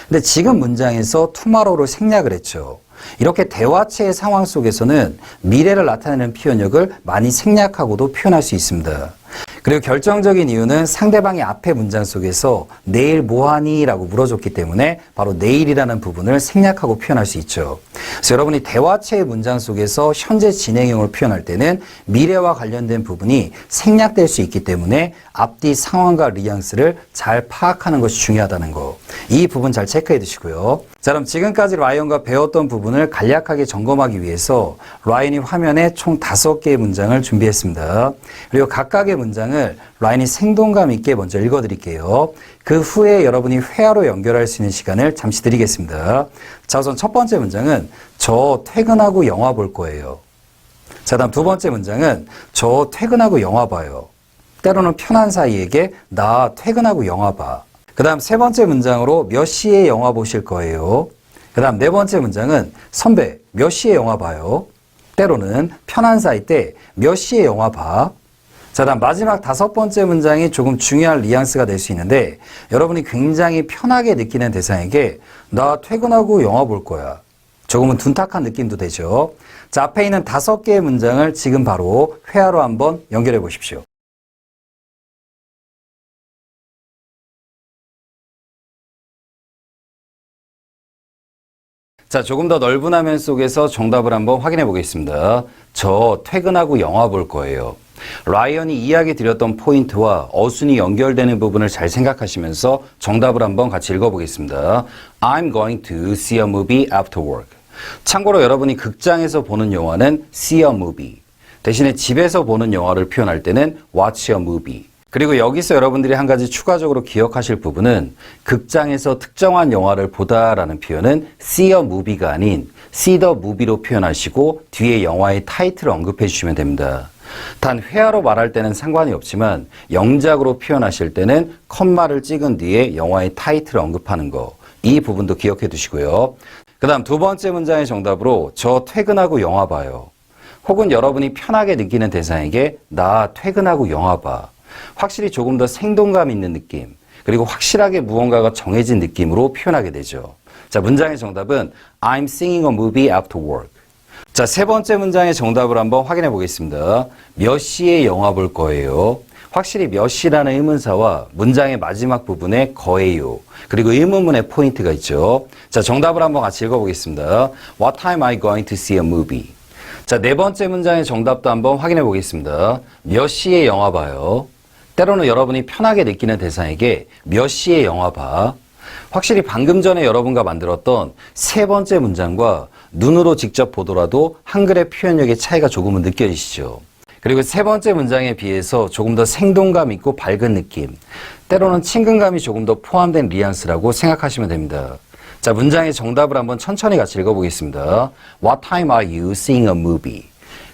근데 지금 문장에서 tomorrow를 생략을 했죠. 이렇게 대화체의 상황 속에서는 미래를 나타내는 표현력을 많이 생략하고도 표현할 수 있습니다. 그리고 결정적인 이유는 상대방이 앞에 문장 속에서 내일 뭐하니? 라고 물어줬기 때문에 바로 내일이라는 부분을 생략하고 표현할 수 있죠. 그래서 여러분이 대화체의 문장 속에서 현재 진행형을 표현할 때는 미래와 관련된 부분이 생략될 수 있기 때문에 앞뒤 상황과 뉘앙스를 잘 파악하는 것이 중요하다는 거. 이 부분 잘 체크해 두시고요. 자, 그럼 지금까지 라이언과 배웠던 부분을 간략하게 점검하기 위해서 라이언이 화면에 총 5개의 문장을 준비했습니다. 그리고 각각의 문장을 라이언이 생동감 있게 먼저 읽어드릴게요. 그 후에 여러분이 회화로 연결할 수 있는 시간을 잠시 드리겠습니다. 자, 우선 첫 번째 문장은 저 퇴근하고 영화 볼 거예요. 자, 다음 두 번째 문장은 저 퇴근하고 영화 봐요. 때로는 편한 사이에게 나 퇴근하고 영화 봐. 그 다음 세 번째 문장으로 몇 시에 영화 보실 거예요? 그 다음 네 번째 문장은 선배 몇 시에 영화 봐요? 때로는 편한 사이 때 몇 시에 영화 봐? 자, 다음 마지막 다섯 번째 문장이 조금 중요한 뉘앙스가 될 수 있는데 여러분이 굉장히 편하게 느끼는 대상에게 나 퇴근하고 영화 볼 거야. 조금은 둔탁한 느낌도 되죠. 자, 앞에 있는 다섯 개의 문장을 지금 바로 회화로 한번 연결해 보십시오. 자, 조금 더 넓은 화면 속에서 정답을 한번 확인해 보겠습니다. 저 퇴근하고 영화 볼 거예요. 라이언이 이야기 드렸던 포인트와 어순이 연결되는 부분을 잘 생각하시면서 정답을 한번 같이 읽어보겠습니다. I'm going to see a movie after work. 참고로 여러분이 극장에서 보는 영화는 see a movie. 대신에 집에서 보는 영화를 표현할 때는 watch a movie. 그리고 여기서 여러분들이 한 가지 추가적으로 기억하실 부분은 극장에서 특정한 영화를 보다라는 표현은 see a movie가 아닌 see the movie로 표현하시고 뒤에 영화의 타이틀을 언급해 주시면 됩니다. 단 회화로 말할 때는 상관이 없지만 영작으로 표현하실 때는 컴마를 찍은 뒤에 영화의 타이틀을 언급하는 거, 이 부분도 기억해 두시고요. 그 다음 두 번째 문장의 정답으로 저 퇴근하고 영화 봐요. 혹은 여러분이 편하게 느끼는 대상에게 나 퇴근하고 영화 봐. 확실히 조금 더 생동감 있는 느낌, 그리고 확실하게 무언가가 정해진 느낌으로 표현하게 되죠. 자, 문장의 정답은 I'm seeing a movie after work. 자, 세 번째 문장의 정답을 한번 확인해 보겠습니다. 몇 시에 영화 볼 거예요? 확실히 몇 시라는 의문사와 문장의 마지막 부분에 거예요. 그리고 의문문에 포인트가 있죠. 자, 정답을 한번 같이 읽어보겠습니다. What time are you going to see a movie? 자, 네 번째 문장의 정답도 한번 확인해 보겠습니다. 몇 시에 영화 봐요? 때로는 여러분이 편하게 느끼는 대상에게 몇 시에 영화 봐? 확실히 방금 전에 여러분과 만들었던 세 번째 문장과 눈으로 직접 보더라도 한글의 표현력의 차이가 조금은 느껴지시죠. 그리고 세 번째 문장에 비해서 조금 더 생동감 있고 밝은 느낌, 때로는 친근감이 조금 더 포함된 뉘앙스라고 생각하시면 됩니다. 자, 문장의 정답을 한번 천천히 같이 읽어보겠습니다. What time are you seeing a movie?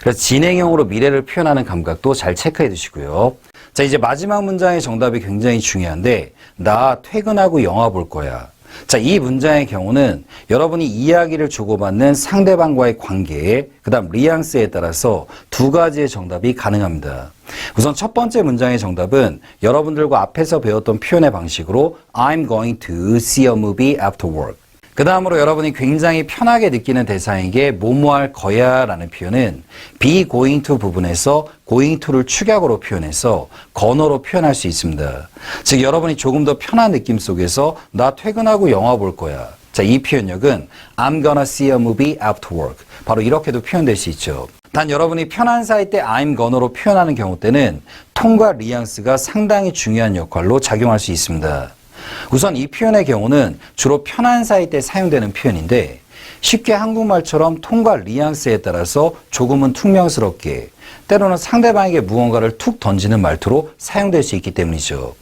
그래서 진행형으로 미래를 표현하는 감각도 잘 체크해 두시고요. 자, 이제 마지막 문장의 정답이 굉장히 중요한데 나 퇴근하고 영화 볼 거야. 자, 이 문장의 경우는 여러분이 이야기를 주고받는 상대방과의 관계, 그 다음 뉘앙스에 따라서 두 가지의 정답이 가능합니다. 우선 첫 번째 문장의 정답은 여러분들과 앞에서 배웠던 표현의 방식으로 I'm going to see a movie after work. 그 다음으로 여러분이 굉장히 편하게 느끼는 대상에게 뭐뭐 할 거야 라는 표현은 be going to 부분에서 going to를 축약으로 표현해서 건어로 표현할 수 있습니다. 즉 여러분이 조금 더 편한 느낌 속에서 나 퇴근하고 영화 볼 거야. 자, 이 표현력은 I'm gonna see a movie after work. 바로 이렇게도 표현될 수 있죠. 단 여러분이 편한 사이 때 I'm gonna로 표현하는 경우 때는 톤과 뉘앙스가 상당히 중요한 역할로 작용할 수 있습니다. 우선 이 표현의 경우는 주로 편한 사이 때 사용되는 표현인데 쉽게 한국말처럼 톤과 뉘앙스에 따라서 조금은 퉁명스럽게 때로는 상대방에게 무언가를 툭 던지는 말투로 사용될 수 있기 때문이죠.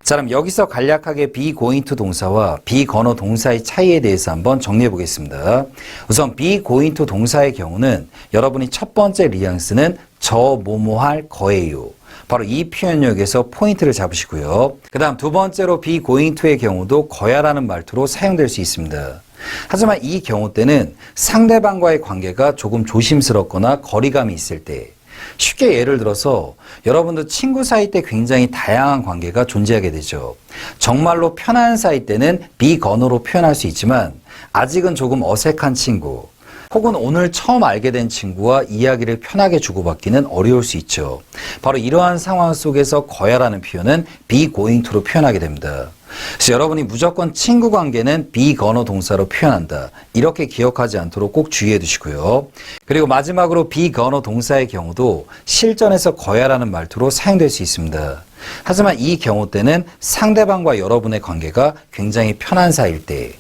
자, 그럼 여기서 간략하게 be going to 동사와 be gonna 동사의 차이에 대해서 한번 정리해 보겠습니다. 우선 be going to 동사의 경우는 여러분이 첫 번째 뉘앙스는 저 뭐뭐 할 거예요. 바로 이 표현력에서 포인트를 잡으시고요. 그 다음 두 번째로 be going to의 경우도 거야라는 말투로 사용될 수 있습니다. 하지만 이 경우 때는 상대방과의 관계가 조금 조심스럽거나 거리감이 있을 때, 쉽게 예를 들어서 여러분도 친구 사이 때 굉장히 다양한 관계가 존재하게 되죠. 정말로 편한 사이 때는 be gonna로 표현할 수 있지만 아직은 조금 어색한 친구, 혹은 오늘 처음 알게 된 친구와 이야기를 편하게 주고받기는 어려울 수 있죠. 바로 이러한 상황 속에서 거야라는 표현은 be going to로 표현하게 됩니다. 그래서 여러분이 무조건 친구 관계는 be gonna 동사로 표현한다. 이렇게 기억하지 않도록 꼭 주의해 두시고요. 그리고 마지막으로 be gonna 동사의 경우도 실전에서 거야라는 말투로 사용될 수 있습니다. 하지만 이 경우 때는 상대방과 여러분의 관계가 굉장히 편한 사이일 때,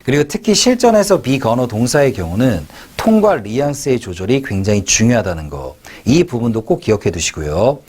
그리고 특히 실전에서 be gonna 동사의 경우는 톤과 뉘앙스의 조절이 굉장히 중요하다는 거, 이 부분도 꼭 기억해 두시고요.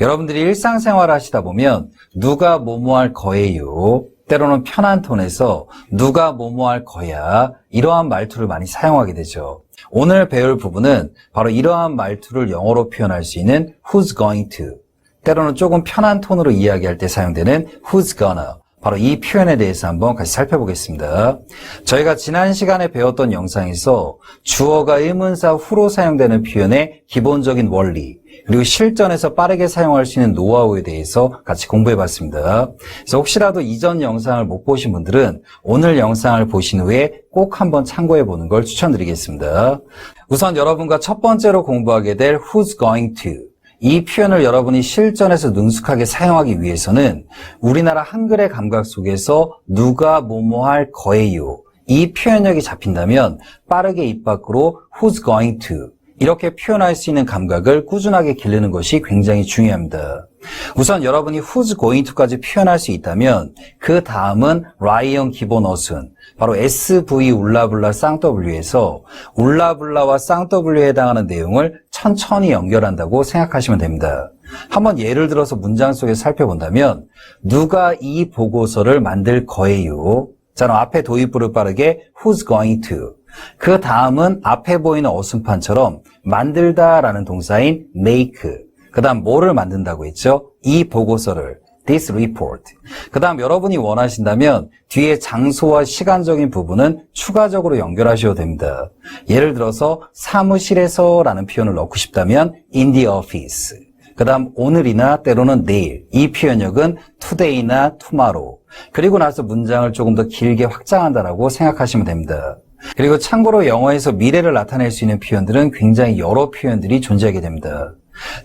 여러분들이 일상생활을 하시다 보면 누가 뭐뭐 할 거예요, 때로는 편한 톤에서 누가 뭐뭐 할 거야, 이러한 말투를 많이 사용하게 되죠. 오늘 배울 부분은 바로 이러한 말투를 영어로 표현할 수 있는 who's going to, 때로는 조금 편한 톤으로 이야기할 때 사용되는 who's gonna, 바로 이 표현에 대해서 한번 같이 살펴보겠습니다. 저희가 지난 시간에 배웠던 영상에서 주어가 의문사 후로 사용되는 표현의 기본적인 원리, 그리고 실전에서 빠르게 사용할 수 있는 노하우에 대해서 같이 공부해봤습니다. 그래서 혹시라도 이전 영상을 못 보신 분들은 오늘 영상을 보신 후에 꼭 한번 참고해보는 걸 추천드리겠습니다. 우선 여러분과 첫 번째로 공부하게 될 who's going to, 이 표현을 여러분이 실전에서 능숙하게 사용하기 위해서는 우리나라 한글의 감각 속에서 누가 뭐뭐 할 거예요, 이 표현력이 잡힌다면 빠르게 입 밖으로 who's going to 이렇게 표현할 수 있는 감각을 꾸준하게 기르는 것이 굉장히 중요합니다. 우선 여러분이 who's going to까지 표현할 수 있다면 그 다음은 라이언 기본 어순, 바로 SV 울라블라 쌍W에서 울라블라와 쌍W에 해당하는 내용을 천천히 연결한다고 생각하시면 됩니다. 한번 예를 들어서 문장 속에 살펴본다면 누가 이 보고서를 만들 거예요. 자, 그럼 앞에 도입부를 빠르게 who's going to, 그 다음은 앞에 보이는 어순판처럼 만들다라는 동사인 make, 그 다음 뭐를 만든다고 했죠? 이 보고서를, this report. 그 다음 여러분이 원하신다면 뒤에 장소와 시간적인 부분은 추가적으로 연결하셔도 됩니다. 예를 들어서 사무실에서 라는 표현을 넣고 싶다면 in the office, 그 다음 오늘이나 때로는 내일, 이 표현력은 today나 tomorrow. 그리고 나서 문장을 조금 더 길게 확장한다라고 생각하시면 됩니다. 그리고 참고로 영어에서 미래를 나타낼 수 있는 표현들은 굉장히 여러 표현들이 존재하게 됩니다.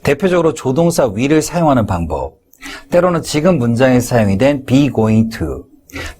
대표적으로 조동사 will을 사용하는 방법, 때로는 지금 문장에 사용이 된 be going to,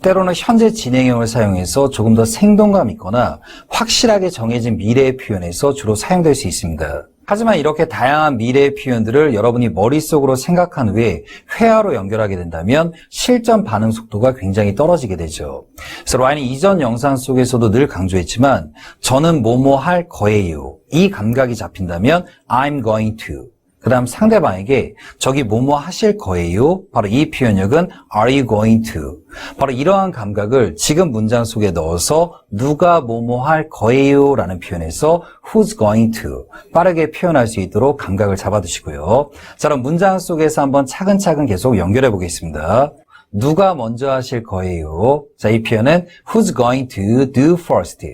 때로는 현재 진행형을 사용해서 조금 더 생동감 있거나 확실하게 정해진 미래의 표현에서 주로 사용될 수 있습니다. 하지만 이렇게 다양한 미래의 표현들을 여러분이 머릿속으로 생각한 후에 회화로 연결하게 된다면 실전 반응 속도가 굉장히 떨어지게 되죠. 그래서 라인이 이전 영상 속에서도 늘 강조했지만 저는 뭐뭐 할 거예요, 이 감각이 잡힌다면 I'm going to, 그 다음 상대방에게 저기 뭐뭐 하실 거예요, 바로 이 표현력은 Are you going to, 바로 이러한 감각을 지금 문장 속에 넣어서 누가 뭐뭐 할 거예요 라는 표현에서 who's going to 빠르게 표현할 수 있도록 감각을 잡아두시고요. 자, 그럼 문장 속에서 한번 차근차근 계속 연결해 보겠습니다. 누가 먼저 하실 거예요. 자, 이 표현은 who's going to do first.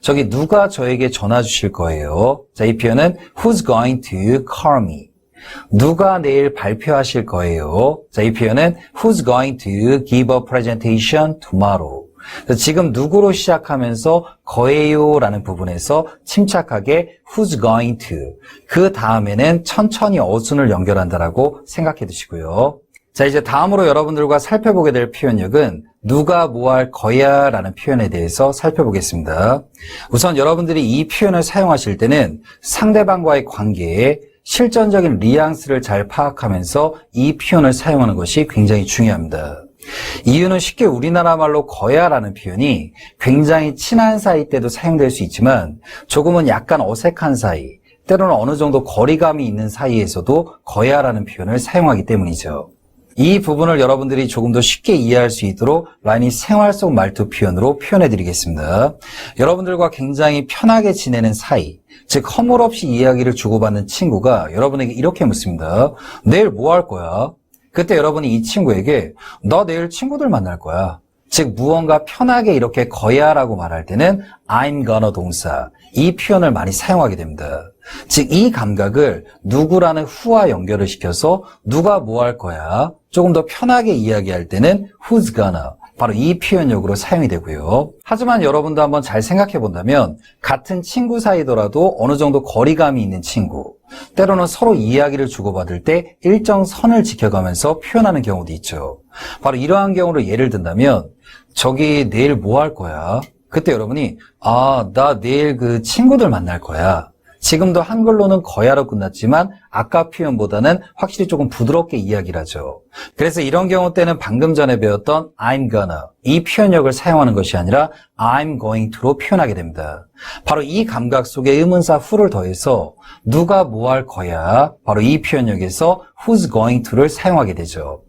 저기 누가 저에게 전화 주실 거예요. 자, 이 표현은 who's going to call me. 누가 내일 발표하실 거예요. 자, 이 표현은 who's going to give a presentation tomorrow. 지금 누구로 시작하면서 거예요 라는 부분에서 침착하게 who's going to, 그 다음에는 천천히 어순을 연결한다라고 생각해 두시고요. 자, 이제 다음으로 여러분들과 살펴보게 될 표현력은 누가 뭐 할 거야 라는 표현에 대해서 살펴보겠습니다. 우선 여러분들이 이 표현을 사용하실 때는 상대방과의 관계에 실전적인 뉘앙스를 잘 파악하면서 이 표현을 사용하는 것이 굉장히 중요합니다. 이유는 쉽게 우리나라 말로 거야 라는 표현이 굉장히 친한 사이 때도 사용될 수 있지만 조금은 약간 어색한 사이, 때로는 어느 정도 거리감이 있는 사이에서도 거야 라는 표현을 사용하기 때문이죠. 이 부분을 여러분들이 조금 더 쉽게 이해할 수 있도록 라인이 생활 속 말투 표현으로 표현해 드리겠습니다. 여러분들과 굉장히 편하게 지내는 사이, 즉 허물없이 이야기를 주고받는 친구가 여러분에게 이렇게 묻습니다. 내일 뭐 할 거야? 그때 여러분이 이 친구에게 나 내일 친구들 만날 거야, 즉 무언가 편하게 이렇게 거야라고 말할 때는 I'm gonna 동사, 이 표현을 많이 사용하게 됩니다. 즉 이 감각을 누구라는 who와 연결을 시켜서 누가 뭐 할 거야, 조금 더 편하게 이야기할 때는 who's gonna, 바로 이 표현력으로 사용이 되고요. 하지만 여러분도 한번 잘 생각해 본다면 같은 친구 사이더라도 어느 정도 거리감이 있는 친구, 때로는 서로 이야기를 주고받을 때 일정 선을 지켜가면서 표현하는 경우도 있죠. 바로 이러한 경우를 예를 든다면 저기 내일 뭐 할 거야? 그때 여러분이 나 내일 그 친구들 만날 거야. 지금도 한글로는 거야로 끝났지만 아까 표현보다는 확실히 조금 부드럽게 이야기를 하죠. 그래서 이런 경우 때는 방금 전에 배웠던 I'm gonna, 이 표현력을 사용하는 것이 아니라 I'm going to로 표현하게 됩니다. 바로 이 감각 속에 의문사 who를 더해서 누가 뭐 할 거야, 바로 이 표현력에서 who's going to를 사용하게 되죠.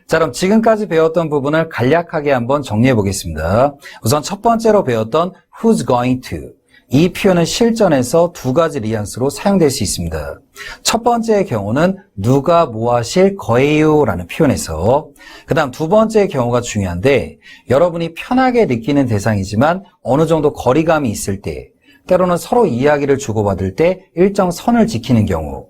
자, 그럼 지금까지 배웠던 부분을 간략하게 한번 정리해 보겠습니다. 우선 첫 번째로 배웠던 who's going to, 이 표현은 실전에서 두 가지 뉘앙스로 사용될 수 있습니다. 첫 번째의 경우는 누가 뭐 하실 거예요 라는 표현에서, 그 다음 두 번째의 경우가 중요한데, 여러분이 편하게 느끼는 대상이지만 어느 정도 거리감이 있을 때, 때로는 서로 이야기를 주고받을 때 일정 선을 지키는 경우,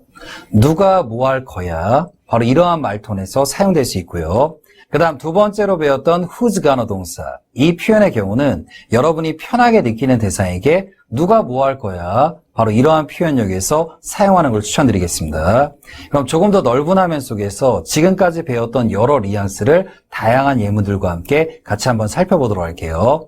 누가 뭐 할 거야, 바로 이러한 말톤에서 사용될 수 있고요. 그 다음 두 번째로 배웠던 who's gonna 동사, 이 표현의 경우는 여러분이 편하게 느끼는 대상에게 누가 뭐 할 거야, 바로 이러한 표현력에서 사용하는 걸 추천드리겠습니다. 그럼 조금 더 넓은 화면 속에서 지금까지 배웠던 여러 뉘앙스를 다양한 예문들과 함께 같이 한번 살펴보도록 할게요.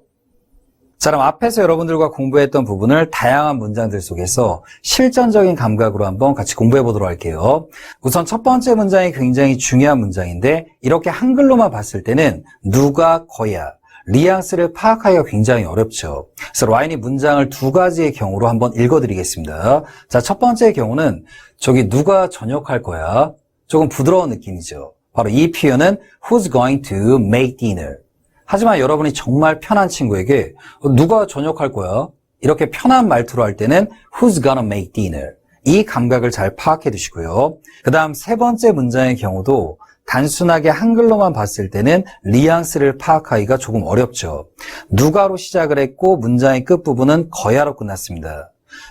자, 그럼 앞에서 여러분들과 공부했던 부분을 다양한 문장들 속에서 실전적인 감각으로 한번 같이 공부해 보도록 할게요. 우선 첫 번째 문장이 굉장히 중요한 문장인데, 이렇게 한글로만 봤을 때는 누가 거야, 뉘앙스를 파악하기가 굉장히 어렵죠. 그래서 라인이 문장을 두 가지의 경우로 한번 읽어드리겠습니다. 자, 첫 번째의 경우는 저기 누가 저녁할 거야, 조금 부드러운 느낌이죠. 바로 이 표현은 who's going to make dinner. 하지만 여러분이 정말 편한 친구에게 누가 저녁할 거야, 이렇게 편한 말투로 할 때는 who's gonna make dinner. 이 감각을 잘 파악해 두시고요. 그 다음 세 번째 문장의 경우도 단순하게 한글로만 봤을 때는 뉘앙스를 파악하기가 조금 어렵죠. 누가로 시작을 했고 문장의 끝부분은 거야로 끝났습니다.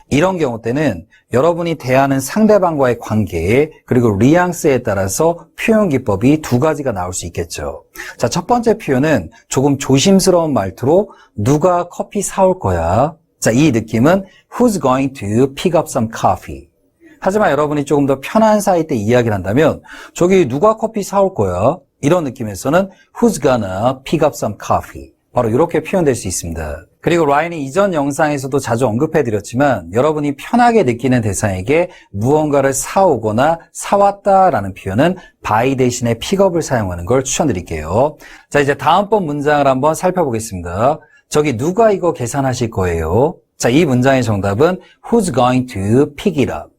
이런 경우 때는 여러분이 대하는 상대방과의 관계, 그리고 뉘앙스에 따라서 표현 기법이 두 가지가 나올 수 있겠죠. 자, 첫 번째 표현은 조금 조심스러운 말투로 누가 커피 사올 거야. 자, 이 느낌은 who's going to pick up some coffee. 하지만 여러분이 조금 더 편한 사이 때 이야기를 한다면 저기 누가 커피 사올 거야, 이런 느낌에서는 who's gonna pick up some coffee. 바로 이렇게 표현될 수 있습니다. 그리고 라인이 이전 영상에서도 자주 언급해드렸지만, 여러분이 편하게 느끼는 대상에게 무언가를 사오거나 사왔다라는 표현은 buy 대신에 pickup을 사용하는 걸 추천드릴게요. 자, 이제 다음번 문장을 한번 살펴보겠습니다. 저기 누가 이거 계산하실 거예요? 자, 이 문장의 정답은 who's going to pick it up.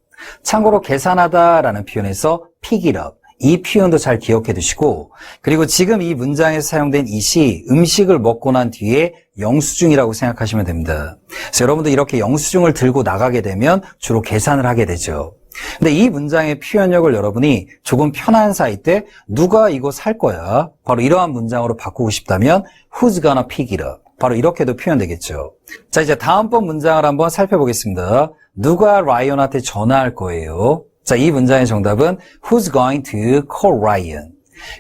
참고로 계산하다라는 표현에서 pick it up, 이 표현도 잘 기억해 두시고, 그리고 지금 이 문장에서 사용된 it이 음식을 먹고 난 뒤에 영수증이라고 생각하시면 됩니다. 그래서 여러분도 이렇게 영수증을 들고 나가게 되면 주로 계산을 하게 되죠. 근데 이 문장의 표현력을 여러분이 조금 편한 사이 때 누가 이거 살 거야, 바로 이러한 문장으로 바꾸고 싶다면 who's gonna pick it up, 바로 이렇게도 표현되겠죠. 자, 이제 다음번 문장을 한번 살펴보겠습니다. 누가 라이언한테 전화할 거예요? 자, 이 문장의 정답은 who's going to call Ryan.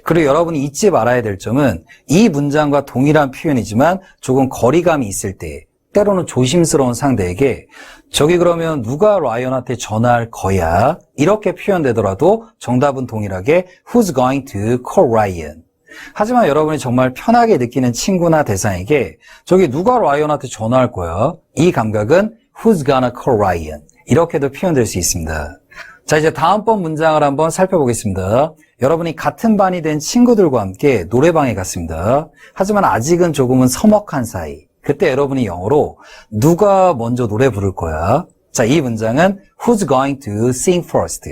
그리고 여러분이 잊지 말아야 될 점은 이 문장과 동일한 표현이지만 조금 거리감이 있을 때, 때로는 조심스러운 상대에게 저기 그러면 누가 라이언한테 전화할 거야, 이렇게 표현되더라도 정답은 동일하게 who's going to call Ryan. 하지만 여러분이 정말 편하게 느끼는 친구나 대상에게 저기 누가 라이언한테 전화할 거야, 이 감각은 who's gonna call Ryan. 이렇게도 표현될 수 있습니다. 자, 이제 다음번 문장을 한번 살펴보겠습니다. 여러분이 같은 반이 된 친구들과 함께 노래방에 갔습니다. 하지만 아직은 조금은 서먹한 사이. 그때 여러분이 영어로 누가 먼저 노래 부를 거야? 자, 이 문장은 who's going to sing first.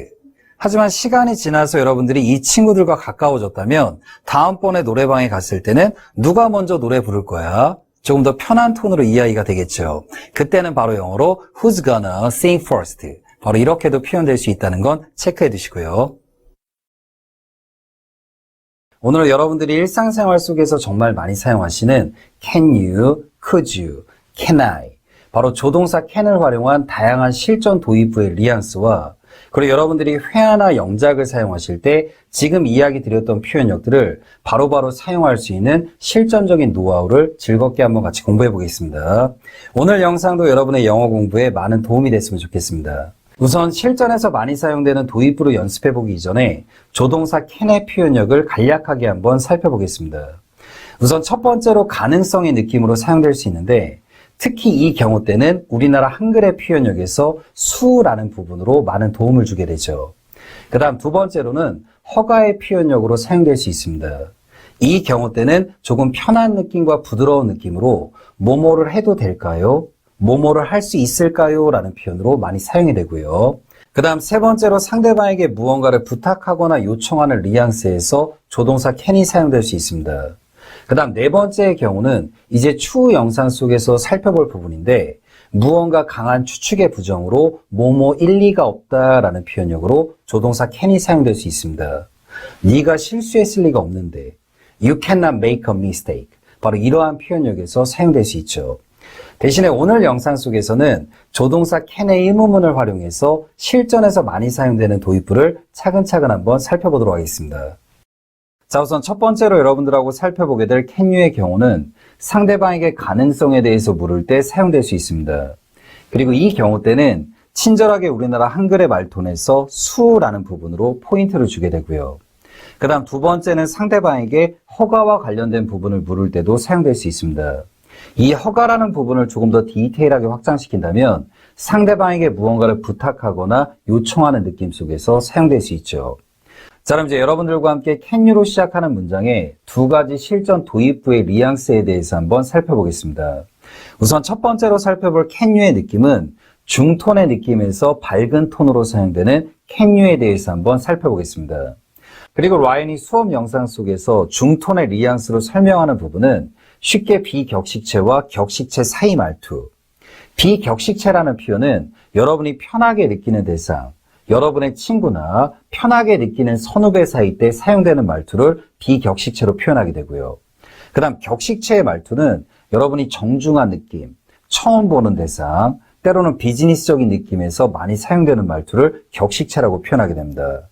하지만 시간이 지나서 여러분들이 이 친구들과 가까워졌다면 다음번에 노래방에 갔을 때는 누가 먼저 노래 부를 거야? 조금 더 편한 톤으로 이야기가 되겠죠. 그때는 바로 영어로 who's gonna sing first. 바로 이렇게도 표현될 수 있다는 건 체크해 두시고요. 오늘 여러분들이 일상생활 속에서 정말 많이 사용하시는 can you, could you, can I, 바로 조동사 can을 활용한 다양한 실전 도입 후의 뉘앙스와, 그리고 여러분들이 회화나 영작을 사용하실 때 지금 이야기 드렸던 표현력들을 바로바로 사용할 수 있는 실전적인 노하우를 즐겁게 한번 같이 공부해 보겠습니다. 오늘 영상도 여러분의 영어 공부에 많은 도움이 됐으면 좋겠습니다. 우선 실전에서 많이 사용되는 도입부로 연습해 보기 이전에 조동사 can의 표현력을 간략하게 한번 살펴보겠습니다. 우선 첫 번째로 가능성의 느낌으로 사용될 수 있는데, 특히 이 경우 때는 우리나라 한글의 표현력에서 수라는 부분으로 많은 도움을 주게 되죠. 그 다음 두 번째로는 허가의 표현력으로 사용될 수 있습니다. 이 경우 때는 조금 편한 느낌과 부드러운 느낌으로 뭐뭐를 해도 될까요? 뭐뭐를 할 수 있을까요? 라는 표현으로 많이 사용이 되고요. 그 다음 세 번째로 상대방에게 무언가를 부탁하거나 요청하는 뉘앙스에서 조동사 can이 사용될 수 있습니다. 그 다음 네 번째의 경우는 이제 추후 영상 속에서 살펴볼 부분인데, 무언가 강한 추측의 부정으로 뭐뭐 일리가 없다라는 표현력으로 조동사 can이 사용될 수 있습니다. 네가 실수했을 리가 없는데 You cannot make a mistake. 바로 이러한 표현력에서 사용될 수 있죠. 대신에 오늘 영상 속에서는 조동사 can의 의문문을 활용해서 실전에서 많이 사용되는 도입부를 차근차근 한번 살펴보도록 하겠습니다. 자, 우선 첫 번째로 여러분들하고 살펴보게 될 can you의 경우는 상대방에게 가능성에 대해서 물을 때 사용될 수 있습니다. 그리고 이 경우 때는 친절하게 우리나라 한글의 말톤에서 수라는 부분으로 포인트를 주게 되고요. 그 다음 두 번째는 상대방에게 허가와 관련된 부분을 물을 때도 사용될 수 있습니다. 이 허가라는 부분을 조금 더 디테일하게 확장시킨다면 상대방에게 무언가를 부탁하거나 요청하는 느낌 속에서 사용될 수 있죠. 자, 그럼 이제 여러분들과 함께 can you로 시작하는 문장의 두 가지 실전 도입부의 뉘앙스에 대해서 한번 살펴보겠습니다. 우선 첫 번째로 살펴볼 can you의 느낌은 중톤의 느낌에서 밝은 톤으로 사용되는 can you에 대해서 한번 살펴보겠습니다. 그리고 라이언이 수업 영상 속에서 중톤의 뉘앙스로 설명하는 부분은 쉽게 비격식체와 격식체 사이 말투. 비격식체라는 표현은 여러분이 편하게 느끼는 대상, 여러분의 친구나 편하게 느끼는 선후배 사이 때 사용되는 말투를 비격식체로 표현하게 되고요. 그 다음 격식체의 말투는 여러분이 정중한 느낌, 처음 보는 대상, 때로는 비즈니스적인 느낌에서 많이 사용되는 말투를 격식체라고 표현하게 됩니다.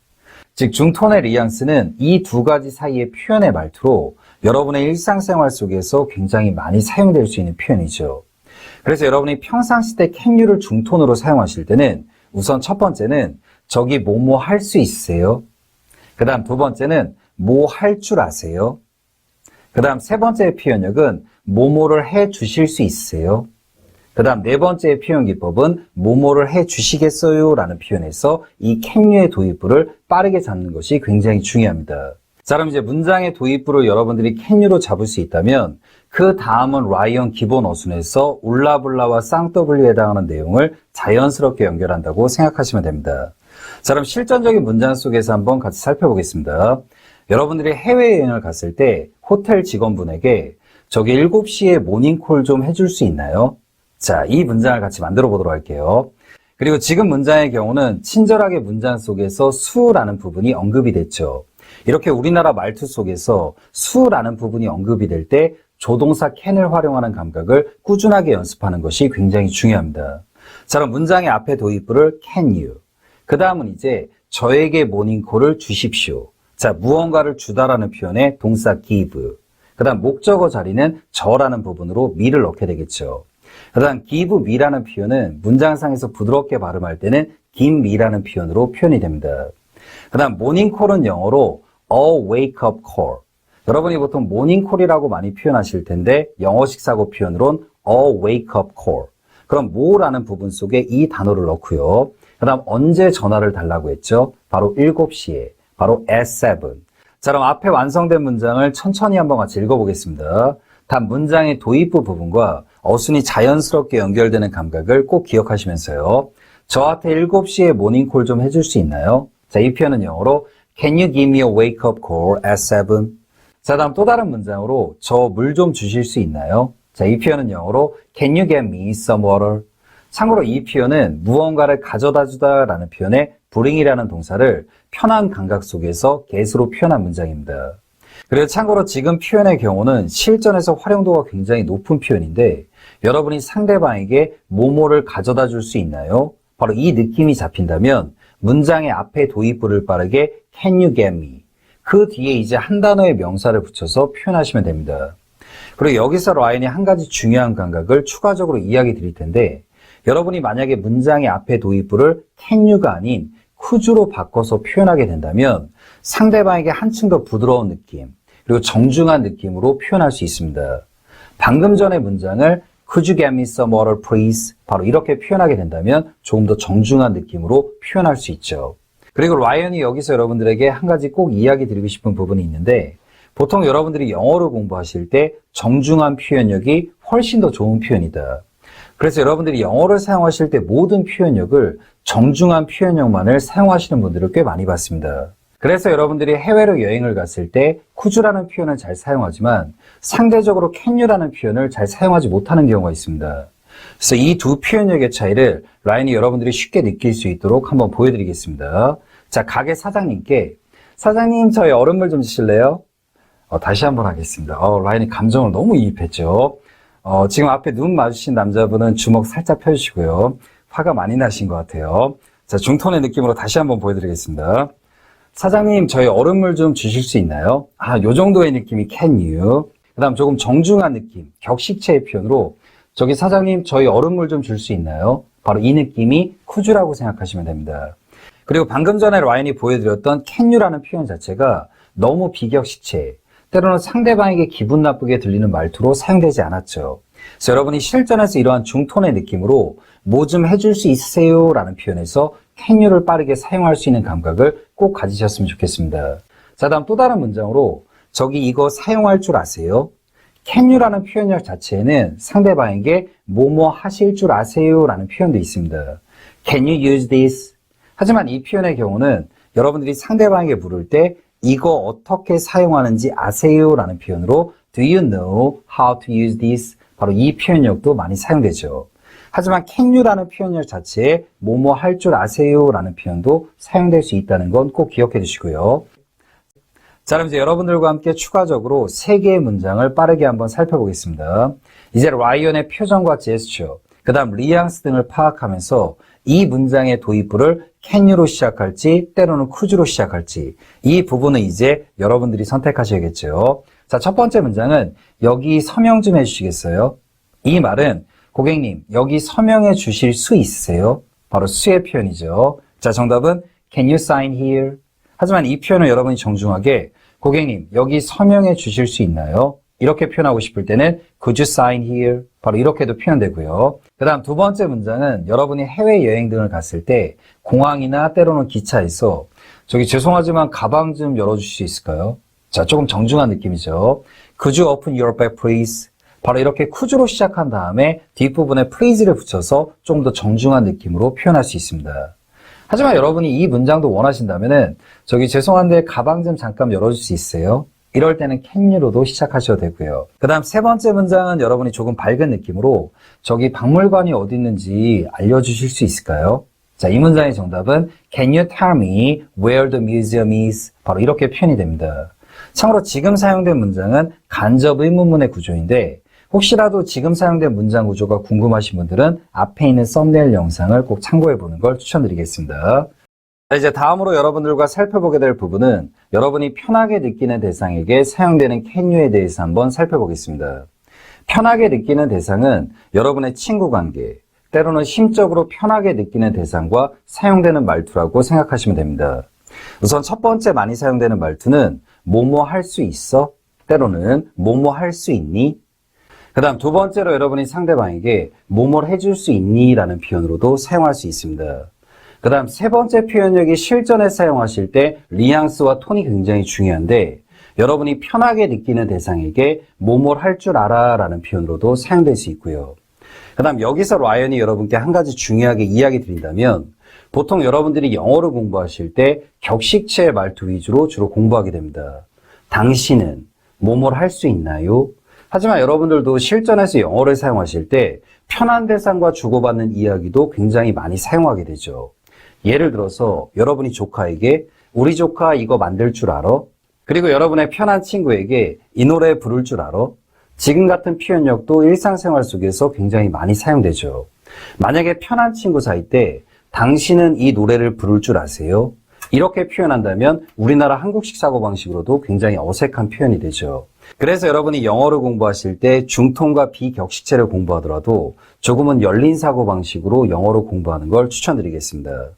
즉 중톤의 뉘앙스는 이 두 가지 사이의 표현의 말투로 여러분의 일상생활 속에서 굉장히 많이 사용될 수 있는 표현이죠. 그래서 여러분이 평상시 때 can you를 중톤으로 사용하실 때는 우선 첫 번째는 저기 뭐뭐 할 수 있으세요? 그 다음 두 번째는 뭐 할 줄 아세요? 그 다음 세 번째의 표현력은 뭐뭐를 해 주실 수 있으세요? 그 다음 네 번째의 표현 기법은 뭐뭐를 해 주시겠어요? 라는 표현에서 이 can you의 도입부를 빠르게 잡는 것이 굉장히 중요합니다. 자, 그럼 이제 문장의 도입부를 여러분들이 can you로 잡을 수 있다면 그 다음은 라이언 기본 어순에서 울라블라와 쌍W에 해당하는 내용을 자연스럽게 연결한다고 생각하시면 됩니다. 자, 그럼 실전적인 문장 속에서 한번 같이 살펴보겠습니다. 여러분들이 해외여행을 갔을 때 호텔 직원분에게 저기 7시에 모닝콜 좀 해줄 수 있나요? 자, 이 문장을 같이 만들어 보도록 할게요. 그리고 지금 문장의 경우는 친절하게 문장 속에서 수라는 부분이 언급이 됐죠. 이렇게 우리나라 말투 속에서 수라는 부분이 언급이 될 때 조동사 can을 활용하는 감각을 꾸준하게 연습하는 것이 굉장히 중요합니다. 자, 그럼 문장의 앞에 도입부를 can you. 그 다음은 이제 저에게 모닝콜을 주십시오. 자, 무언가를 주다라는 표현에 동사 give. 그 다음 목적어 자리는 저라는 부분으로 me를 넣게 되겠죠. 그 다음 give me라는 표현은 문장상에서 부드럽게 발음할 때는 give me라는 표현으로 표현이 됩니다. 그 다음 모닝콜은 영어로 a wake up call. 여러분이 보통 모닝콜이라고 많이 표현하실 텐데 영어식 사고 표현으론 a wake up call. 그럼 뭐라는 부분 속에 이 단어를 넣고요. 그 다음 언제 전화를 달라고 했죠? 바로 7시에, 바로 at 7. 자, 그럼 앞에 완성된 문장을 천천히 한번 같이 읽어보겠습니다. 단 문장의 도입부 부분과 어순이 자연스럽게 연결되는 감각을 꼭 기억하시면서요. 저한테 7시에 모닝콜 좀 해줄 수 있나요? 자, 이 표현은 영어로 Can you give me a wake-up call at 7? 자, 다음 또 다른 문장으로 저 물 좀 주실 수 있나요? 자, 이 표현은 영어로 Can you get me some water? 참고로 이 표현은 무언가를 가져다 주다라는 표현에 bring이라는 동사를 편한 감각 속에서 get으로 표현한 문장입니다. 그리고 참고로 지금 표현의 경우는 실전에서 활용도가 굉장히 높은 표현인데 여러분이 상대방에게 뭐뭐를 가져다 줄 수 있나요? 바로 이 느낌이 잡힌다면 문장의 앞에 도입부를 빠르게 can you get me? 그 뒤에 이제 한 단어의 명사를 붙여서 표현하시면 됩니다. 그리고 여기서 라이언이 한 가지 중요한 감각을 추가적으로 이야기 드릴 텐데 여러분이 만약에 문장의 앞에 도입부를 can you가 아닌 could로 바꿔서 표현하게 된다면 상대방에게 한층 더 부드러운 느낌 그리고 정중한 느낌으로 표현할 수 있습니다. 방금 전의 문장을 Could you get me some water please? 바로 이렇게 표현하게 된다면 조금 더 정중한 느낌으로 표현할 수 있죠. 그리고 라이언이 여기서 여러분들에게 한 가지 꼭 이야기 드리고 싶은 부분이 있는데 보통 여러분들이 영어를 공부하실 때 정중한 표현력이 훨씬 더 좋은 표현이다. 그래서 여러분들이 영어를 사용하실 때 모든 표현력을 정중한 표현력만을 사용하시는 분들을 꽤 많이 봤습니다. 그래서 여러분들이 해외로 여행을 갔을 때 could라는 표현을 잘 사용하지만 상대적으로 can you라는 표현을 잘 사용하지 못하는 경우가 있습니다. 그래서 이 두 표현력의 차이를 라인이 여러분들이 쉽게 느낄 수 있도록 한번 보여드리겠습니다. 자, 가게 사장님께 사장님 저희 얼음물 좀 주실래요? 다시 한번 하겠습니다. 라인이 감정을 너무 이입했죠. 지금 앞에 눈 마주친 남자분은 주먹 살짝 펴주시고요. 화가 많이 나신 것 같아요. 자, 중톤의 느낌으로 다시 한번 보여드리겠습니다. 사장님, 저희 얼음물 좀 주실 수 있나요? 요 정도의 느낌이 can you. 그 다음 조금 정중한 느낌, 격식체의 표현으로 저기 사장님, 저희 얼음물 좀 줄 수 있나요? 바로 이 느낌이 could라고 생각하시면 됩니다. 그리고 방금 전에 라인이 보여드렸던 can you라는 표현 자체가 너무 비격식체, 때로는 상대방에게 기분 나쁘게 들리는 말투로 사용되지 않았죠. 그래서 여러분이 실전에서 이러한 중톤의 느낌으로 뭐 좀 해줄 수 있으세요? 라는 표현에서 can you를 빠르게 사용할 수 있는 감각을 꼭 가지셨으면 좋겠습니다. 자, 다음 또 다른 문장으로 저기 이거 사용할 줄 아세요? can you라는 표현력 자체에는 상대방에게 뭐뭐 하실 줄 아세요? 라는 표현도 있습니다. Can you use this? 하지만 이 표현의 경우는 여러분들이 상대방에게 물을 때 이거 어떻게 사용하는지 아세요? 라는 표현으로 Do you know how to use this? 바로 이 표현력도 많이 사용되죠. 하지만 can you라는 표현력 자체에 뭐뭐 할 줄 아세요? 라는 표현도 사용될 수 있다는 건 꼭 기억해 주시고요. 자, 그럼 이제 여러분들과 함께 추가적으로 3개의 문장을 빠르게 한번 살펴보겠습니다. 이제 라이언의 표정과 제스처, 그 다음 뉘앙스 등을 파악하면서 이 문장의 도입부를 can you로 시작할지 때로는 could로 시작할지 이 부분은 이제 여러분들이 선택하셔야겠죠. 자, 첫 번째 문장은 여기 서명 좀 해주시겠어요? 이 말은 고객님 여기 서명해 주실 수 있으세요? 바로 수의 표현이죠. 자, 정답은 can you sign here? 하지만 이 표현을 여러분이 정중하게 고객님 여기 서명해 주실 수 있나요? 이렇게 표현하고 싶을 때는 could you sign here? 바로 이렇게도 표현되고요. 그 다음 두 번째 문장은 여러분이 해외여행 등을 갔을 때 공항이나 때로는 기차에서 저기 죄송하지만 가방 좀 열어주실 수 있을까요? 자, 조금 정중한 느낌이죠. Could you open your bag please? 바로 이렇게 could로 시작한 다음에 뒷부분에 please를 붙여서 좀 더 정중한 느낌으로 표현할 수 있습니다. 하지만 여러분이 이 문장도 원하신다면은 저기 죄송한데 가방 좀 잠깐 열어줄 수 있어요? 이럴 때는 can you로도 시작하셔도 되고요. 그 다음 세 번째 문장은 여러분이 조금 밝은 느낌으로 저기 박물관이 어디 있는지 알려주실 수 있을까요? 자, 이 문장의 정답은 can you tell me where the museum is? 바로 이렇게 표현이 됩니다. 참고로 지금 사용된 문장은 간접 의문문의 구조인데 혹시라도 지금 사용된 문장 구조가 궁금하신 분들은 앞에 있는 썸네일 영상을 꼭 참고해 보는 걸 추천드리겠습니다. 자, 이제 다음으로 여러분들과 살펴보게 될 부분은 여러분이 편하게 느끼는 대상에게 사용되는 can you에 대해서 한번 살펴보겠습니다. 편하게 느끼는 대상은 여러분의 친구 관계, 때로는 심적으로 편하게 느끼는 대상과 사용되는 말투라고 생각하시면 됩니다. 우선 첫 번째 많이 사용되는 말투는 뭐뭐 할 수 있어? 때로는 뭐뭐 할 수 있니? 그 다음 두 번째로 여러분이 상대방에게 뭐뭘 해줄 수 있니? 라는 표현으로도 사용할 수 있습니다. 그 다음 세 번째 표현력이 실전에 사용하실 때 뉘앙스와 톤이 굉장히 중요한데 여러분이 편하게 느끼는 대상에게 뭐뭘 할 줄 알아 라는 표현으로도 사용될 수 있고요. 그 다음 여기서 라이언이 여러분께 한 가지 중요하게 이야기 드린다면 보통 여러분들이 영어를 공부하실 때 격식체의 말투 위주로 주로 공부하게 됩니다. 당신은 뭐뭘 할 수 있나요? 하지만 여러분들도 실전에서 영어를 사용하실 때 편한 대상과 주고받는 이야기도 굉장히 많이 사용하게 되죠. 예를 들어서 여러분이 조카에게 우리 조카 이거 만들 줄 알아? 그리고 여러분의 편한 친구에게 이 노래 부를 줄 알아? 지금 같은 표현력도 일상생활 속에서 굉장히 많이 사용되죠. 만약에 편한 친구 사이 때 당신은 이 노래를 부를 줄 아세요? 이렇게 표현한다면 우리나라 한국식 사고방식으로도 굉장히 어색한 표현이 되죠. 그래서 여러분이 영어를 공부하실 때 중통과 비격식체를 공부하더라도 조금은 열린 사고방식으로 영어를 공부하는 걸 추천드리겠습니다.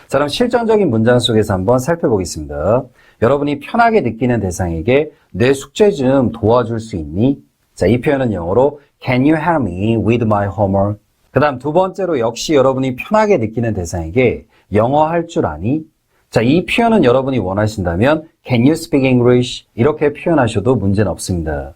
자, 그럼 실전적인 문장 속에서 한번 살펴보겠습니다. 여러분이 편하게 느끼는 대상에게 내 숙제 좀 도와줄 수 있니? 자, 이 표현은 영어로 Can you help me with my homework? 그 다음 두 번째로 역시 여러분이 편하게 느끼는 대상에게 영어 할 줄 아니? 자, 이 표현은 여러분이 원하신다면 Can you speak English? 이렇게 표현하셔도 문제는 없습니다.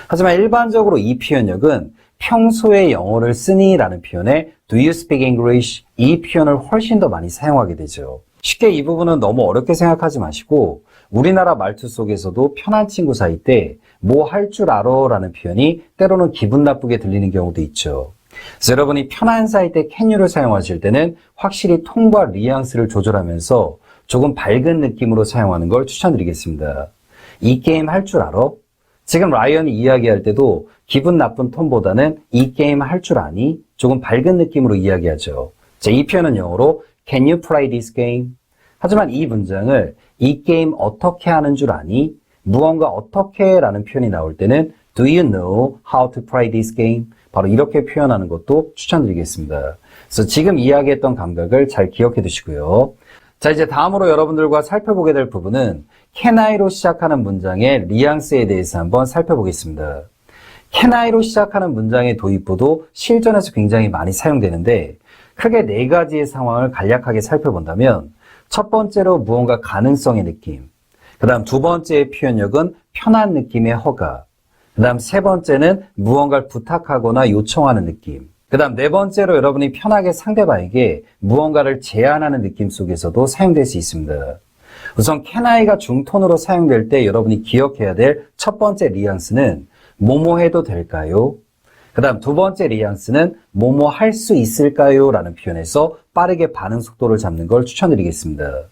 하지만 일반적으로 이 표현력은 평소에 영어를 쓰니? 라는 표현에 Do you speak English? 이 표현을 훨씬 더 많이 사용하게 되죠. 쉽게 이 부분은 너무 어렵게 생각하지 마시고 우리나라 말투 속에서도 편한 친구 사이 때 뭐 할 줄 알아? 라는 표현이 때로는 기분 나쁘게 들리는 경우도 있죠. 그래서 여러분이 편한 사이 때 can you를 사용하실 때는 확실히 톤과 뉘앙스를 조절하면서 조금 밝은 느낌으로 사용하는 걸 추천드리겠습니다. 이 게임 할 줄 알아? 지금 라이언이 이야기할 때도 기분 나쁜 톤보다는 이 게임 할 줄 아니? 조금 밝은 느낌으로 이야기하죠. 자, 이 표현은 영어로 Can you play this game? 하지만 이 문장을 이 게임 어떻게 하는 줄 아니? 무언가 어떻게 라는 표현이 나올 때는 Do you know how to play this game? 바로 이렇게 표현하는 것도 추천드리겠습니다. 그래서 지금 이야기했던 감각을 잘 기억해 두시고요. 자, 이제 다음으로 여러분들과 살펴보게 될 부분은 can I로 시작하는 문장의 뉘앙스에 대해서 한번 살펴보겠습니다. can I로 시작하는 문장의 도입부도 실전에서 굉장히 많이 사용되는데 크게 네 가지의 상황을 간략하게 살펴본다면 첫 번째로 무언가 가능성의 느낌, 그 다음 두 번째의 표현력은 편한 느낌의 허가, 그 다음 세 번째는 무언가를 부탁하거나 요청하는 느낌, 그 다음 네 번째로 여러분이 편하게 상대방에게 무언가를 제안하는 느낌 속에서도 사용될 수 있습니다. 우선 can I가 중톤으로 사용될 때 여러분이 기억해야 될 첫 번째 뉘앙스는 뭐뭐 해도 될까요? 그 다음 두 번째 뉘앙스는 뭐뭐 할 수 있을까요? 라는 표현에서 빠르게 반응 속도를 잡는 걸 추천드리겠습니다.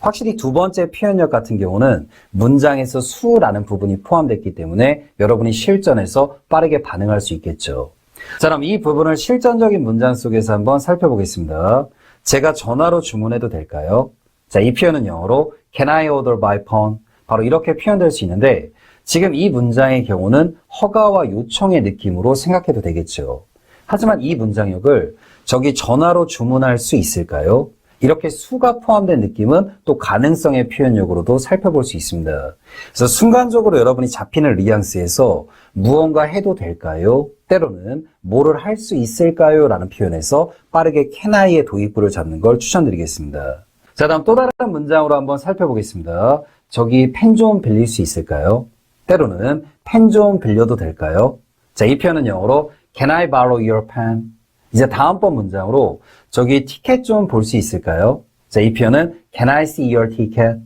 확실히 두 번째 표현력 같은 경우는 문장에서 수라는 부분이 포함됐기 때문에 여러분이 실전에서 빠르게 반응할 수 있겠죠. 자, 그럼 이 부분을 실전적인 문장 속에서 한번 살펴보겠습니다. 제가 전화로 주문해도 될까요? 자, 이 표현은 영어로 Can I order by phone? 바로 이렇게 표현될 수 있는데 지금 이 문장의 경우는 허가와 요청의 느낌으로 생각해도 되겠죠. 하지만 이 문장력을 저기 전화로 주문할 수 있을까요? 이렇게 수가 포함된 느낌은 또 가능성의 표현력으로도 살펴볼 수 있습니다. 그래서 순간적으로 여러분이 잡히는 뉘앙스에서 무언가 해도 될까요? 때로는 뭐를 할 수 있을까요? 라는 표현에서 빠르게 can I의 도입부를 잡는 걸 추천드리겠습니다. 자, 다음 또 다른 문장으로 한번 살펴보겠습니다. 저기 펜 좀 빌릴 수 있을까요? 때로는 펜 좀 빌려도 될까요? 자, 이 표현은 영어로 Can I borrow your pen? 이제 다음번 문장으로 저기 티켓 좀 볼 수 있을까요? 자, 이 표현은 Can I see your ticket?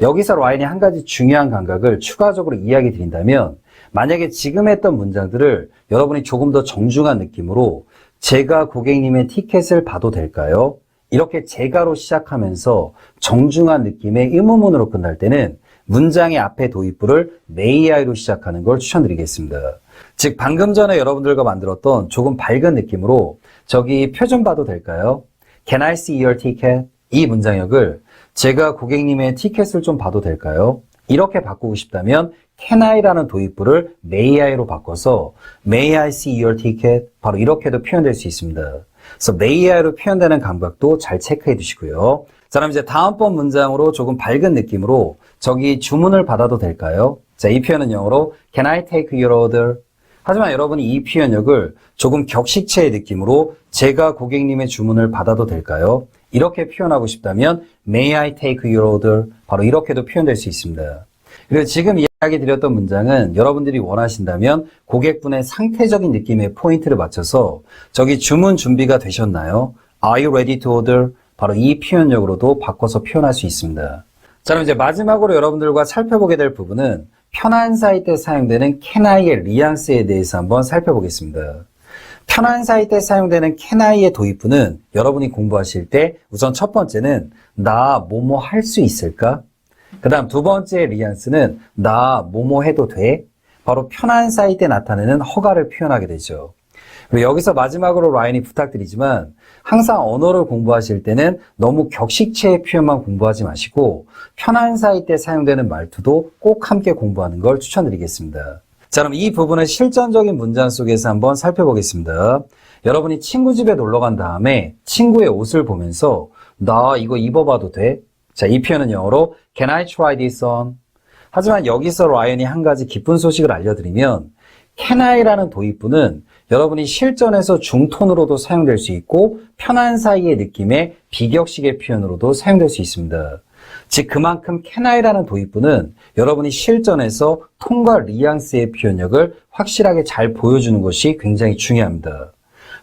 여기서 라인이 한 가지 중요한 감각을 추가적으로 이야기 드린다면 만약에 지금 했던 문장들을 여러분이 조금 더 정중한 느낌으로 제가 고객님의 티켓을 봐도 될까요? 이렇게 제가로 시작하면서 정중한 느낌의 의문문으로 끝날 때는 문장의 앞에 도입부를 may I로 시작하는 걸 추천드리겠습니다. 즉 방금 전에 여러분들과 만들었던 조금 밝은 느낌으로 저기 표 좀 봐도 될까요? Can I see your ticket? 이 문장력을 제가 고객님의 티켓을 좀 봐도 될까요? 이렇게 바꾸고 싶다면 Can I라는 도입부를 may I로 바꿔서 May I see your ticket? 바로 이렇게도 표현될 수 있습니다. 그래서 may I로 표현되는 감각도 잘 체크해 두시고요. 자, 그럼 이제 다음번 문장으로 조금 밝은 느낌으로 저기 주문을 받아도 될까요? 자, 이 표현은 영어로 Can I take your order? 하지만 여러분이 이 표현력을 조금 격식체의 느낌으로 제가 고객님의 주문을 받아도 될까요? 이렇게 표현하고 싶다면 May I take your order? 바로 이렇게도 표현될 수 있습니다. 그리고 지금 이야기 드렸던 문장은 여러분들이 원하신다면 고객분의 상태적인 느낌의 포인트를 맞춰서 저기 주문 준비가 되셨나요? Are you ready to order? 바로 이 표현력으로도 바꿔서 표현할 수 있습니다. 자, 그럼 이제 마지막으로 여러분들과 살펴보게 될 부분은 편한 사이 때 사용되는 can I의 뉘앙스에 대해서 한번 살펴보겠습니다. 편한 사이 때 사용되는 can I의 도입부는 여러분이 공부하실 때 우선 첫 번째는 나 뭐뭐 할 수 있을까? 그 다음 두 번째 뉘앙스는 나 뭐뭐 해도 돼? 바로 편한 사이 때 나타내는 허가를 표현하게 되죠. 그리고 여기서 마지막으로 라인이 부탁드리지만 항상 언어를 공부하실 때는 너무 격식체의 표현만 공부하지 마시고 편한 사이 때 사용되는 말투도 꼭 함께 공부하는 걸 추천드리겠습니다. 자, 그럼 이 부분을 실전적인 문장 속에서 한번 살펴보겠습니다. 여러분이 친구 집에 놀러 간 다음에 친구의 옷을 보면서 나 이거 입어봐도 돼? 자, 이 표현은 영어로 Can I try this on? 하지만 여기서 라이언이 한 가지 기쁜 소식을 알려드리면 can I라는 도입부는 여러분이 실전에서 중톤으로도 사용될 수 있고 편한 사이의 느낌의 비격식의 표현으로도 사용될 수 있습니다. 즉 그만큼 can I라는 도입부는 여러분이 실전에서 톤과 뉘앙스의 표현력을 확실하게 잘 보여주는 것이 굉장히 중요합니다.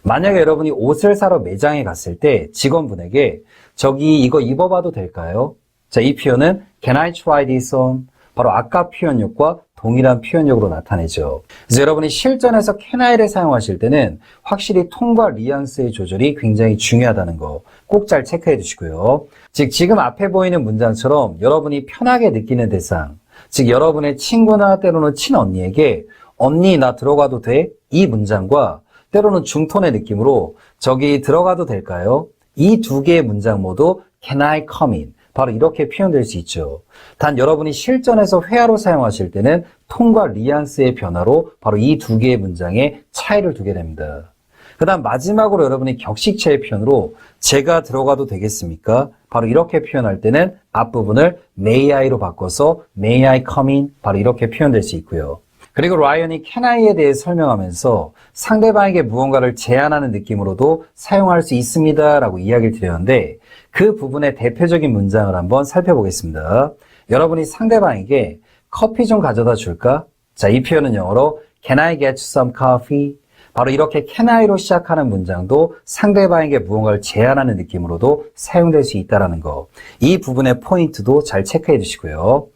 만약에 여러분이 옷을 사러 매장에 갔을 때 직원분에게 저기 이거 입어봐도 될까요? 자, 이 표현은 Can I try this on? 바로 아까 표현력과 동일한 표현력으로 나타내죠. 그래서 여러분이 실전에서 can I를 사용하실 때는 확실히 톤과 뉘앙스의 조절이 굉장히 중요하다는 거 꼭 잘 체크해 두시고요. 즉 지금 앞에 보이는 문장처럼 여러분이 편하게 느끼는 대상, 즉 여러분의 친구나 때로는 친언니에게 언니 나 들어가도 돼? 이 문장과 때로는 중톤의 느낌으로 저기 들어가도 될까요? 이 두 개의 문장 모두 can I come in? 바로 이렇게 표현될 수 있죠. 단 여러분이 실전에서 회화로 사용하실 때는 톤과 뉘앙스의 변화로 바로 이 두 개의 문장에 차이를 두게 됩니다. 그 다음 마지막으로 여러분이 격식체의 표현으로 제가 들어가도 되겠습니까? 바로 이렇게 표현할 때는 앞부분을 may I로 바꿔서 may I come in? 바로 이렇게 표현될 수 있고요. 그리고 라이언이 can I에 대해 설명하면서 상대방에게 무언가를 제안하는 느낌으로도 사용할 수 있습니다 라고 이야기를 드렸는데 그 부분의 대표적인 문장을 한번 살펴보겠습니다. 여러분이 상대방에게 커피 좀 가져다 줄까? 자, 이 표현은 영어로 Can I get you some coffee? 바로 이렇게 can I로 시작하는 문장도 상대방에게 무언가를 제안하는 느낌으로도 사용될 수 있다는 거. 이 부분의 포인트도 잘 체크해 주시고요.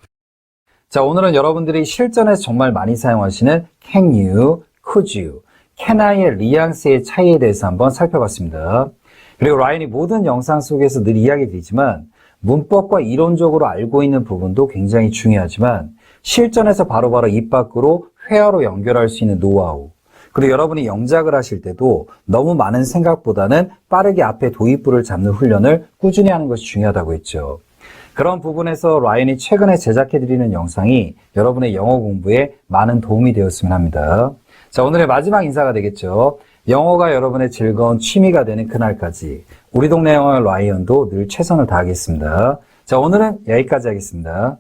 자, 오늘은 여러분들이 실전에서 정말 많이 사용하시는 can you, could you, can I의 뉘앙스의 차이에 대해서 한번 살펴봤습니다. 그리고 라이언이 모든 영상 속에서 늘 이야기 드리지만 문법과 이론적으로 알고 있는 부분도 굉장히 중요하지만 실전에서 바로바로 입 밖으로 회화로 연결할 수 있는 노하우, 그리고 여러분이 영작을 하실 때도 너무 많은 생각보다는 빠르게 앞에 도입부를 잡는 훈련을 꾸준히 하는 것이 중요하다고 했죠. 그런 부분에서 라이언이 최근에 제작해드리는 영상이 여러분의 영어 공부에 많은 도움이 되었으면 합니다. 자, 오늘의 마지막 인사가 되겠죠. 영어가 여러분의 즐거운 취미가 되는 그날까지 우리 동네 영어의 라이언도 늘 최선을 다하겠습니다. 자, 오늘은 여기까지 하겠습니다.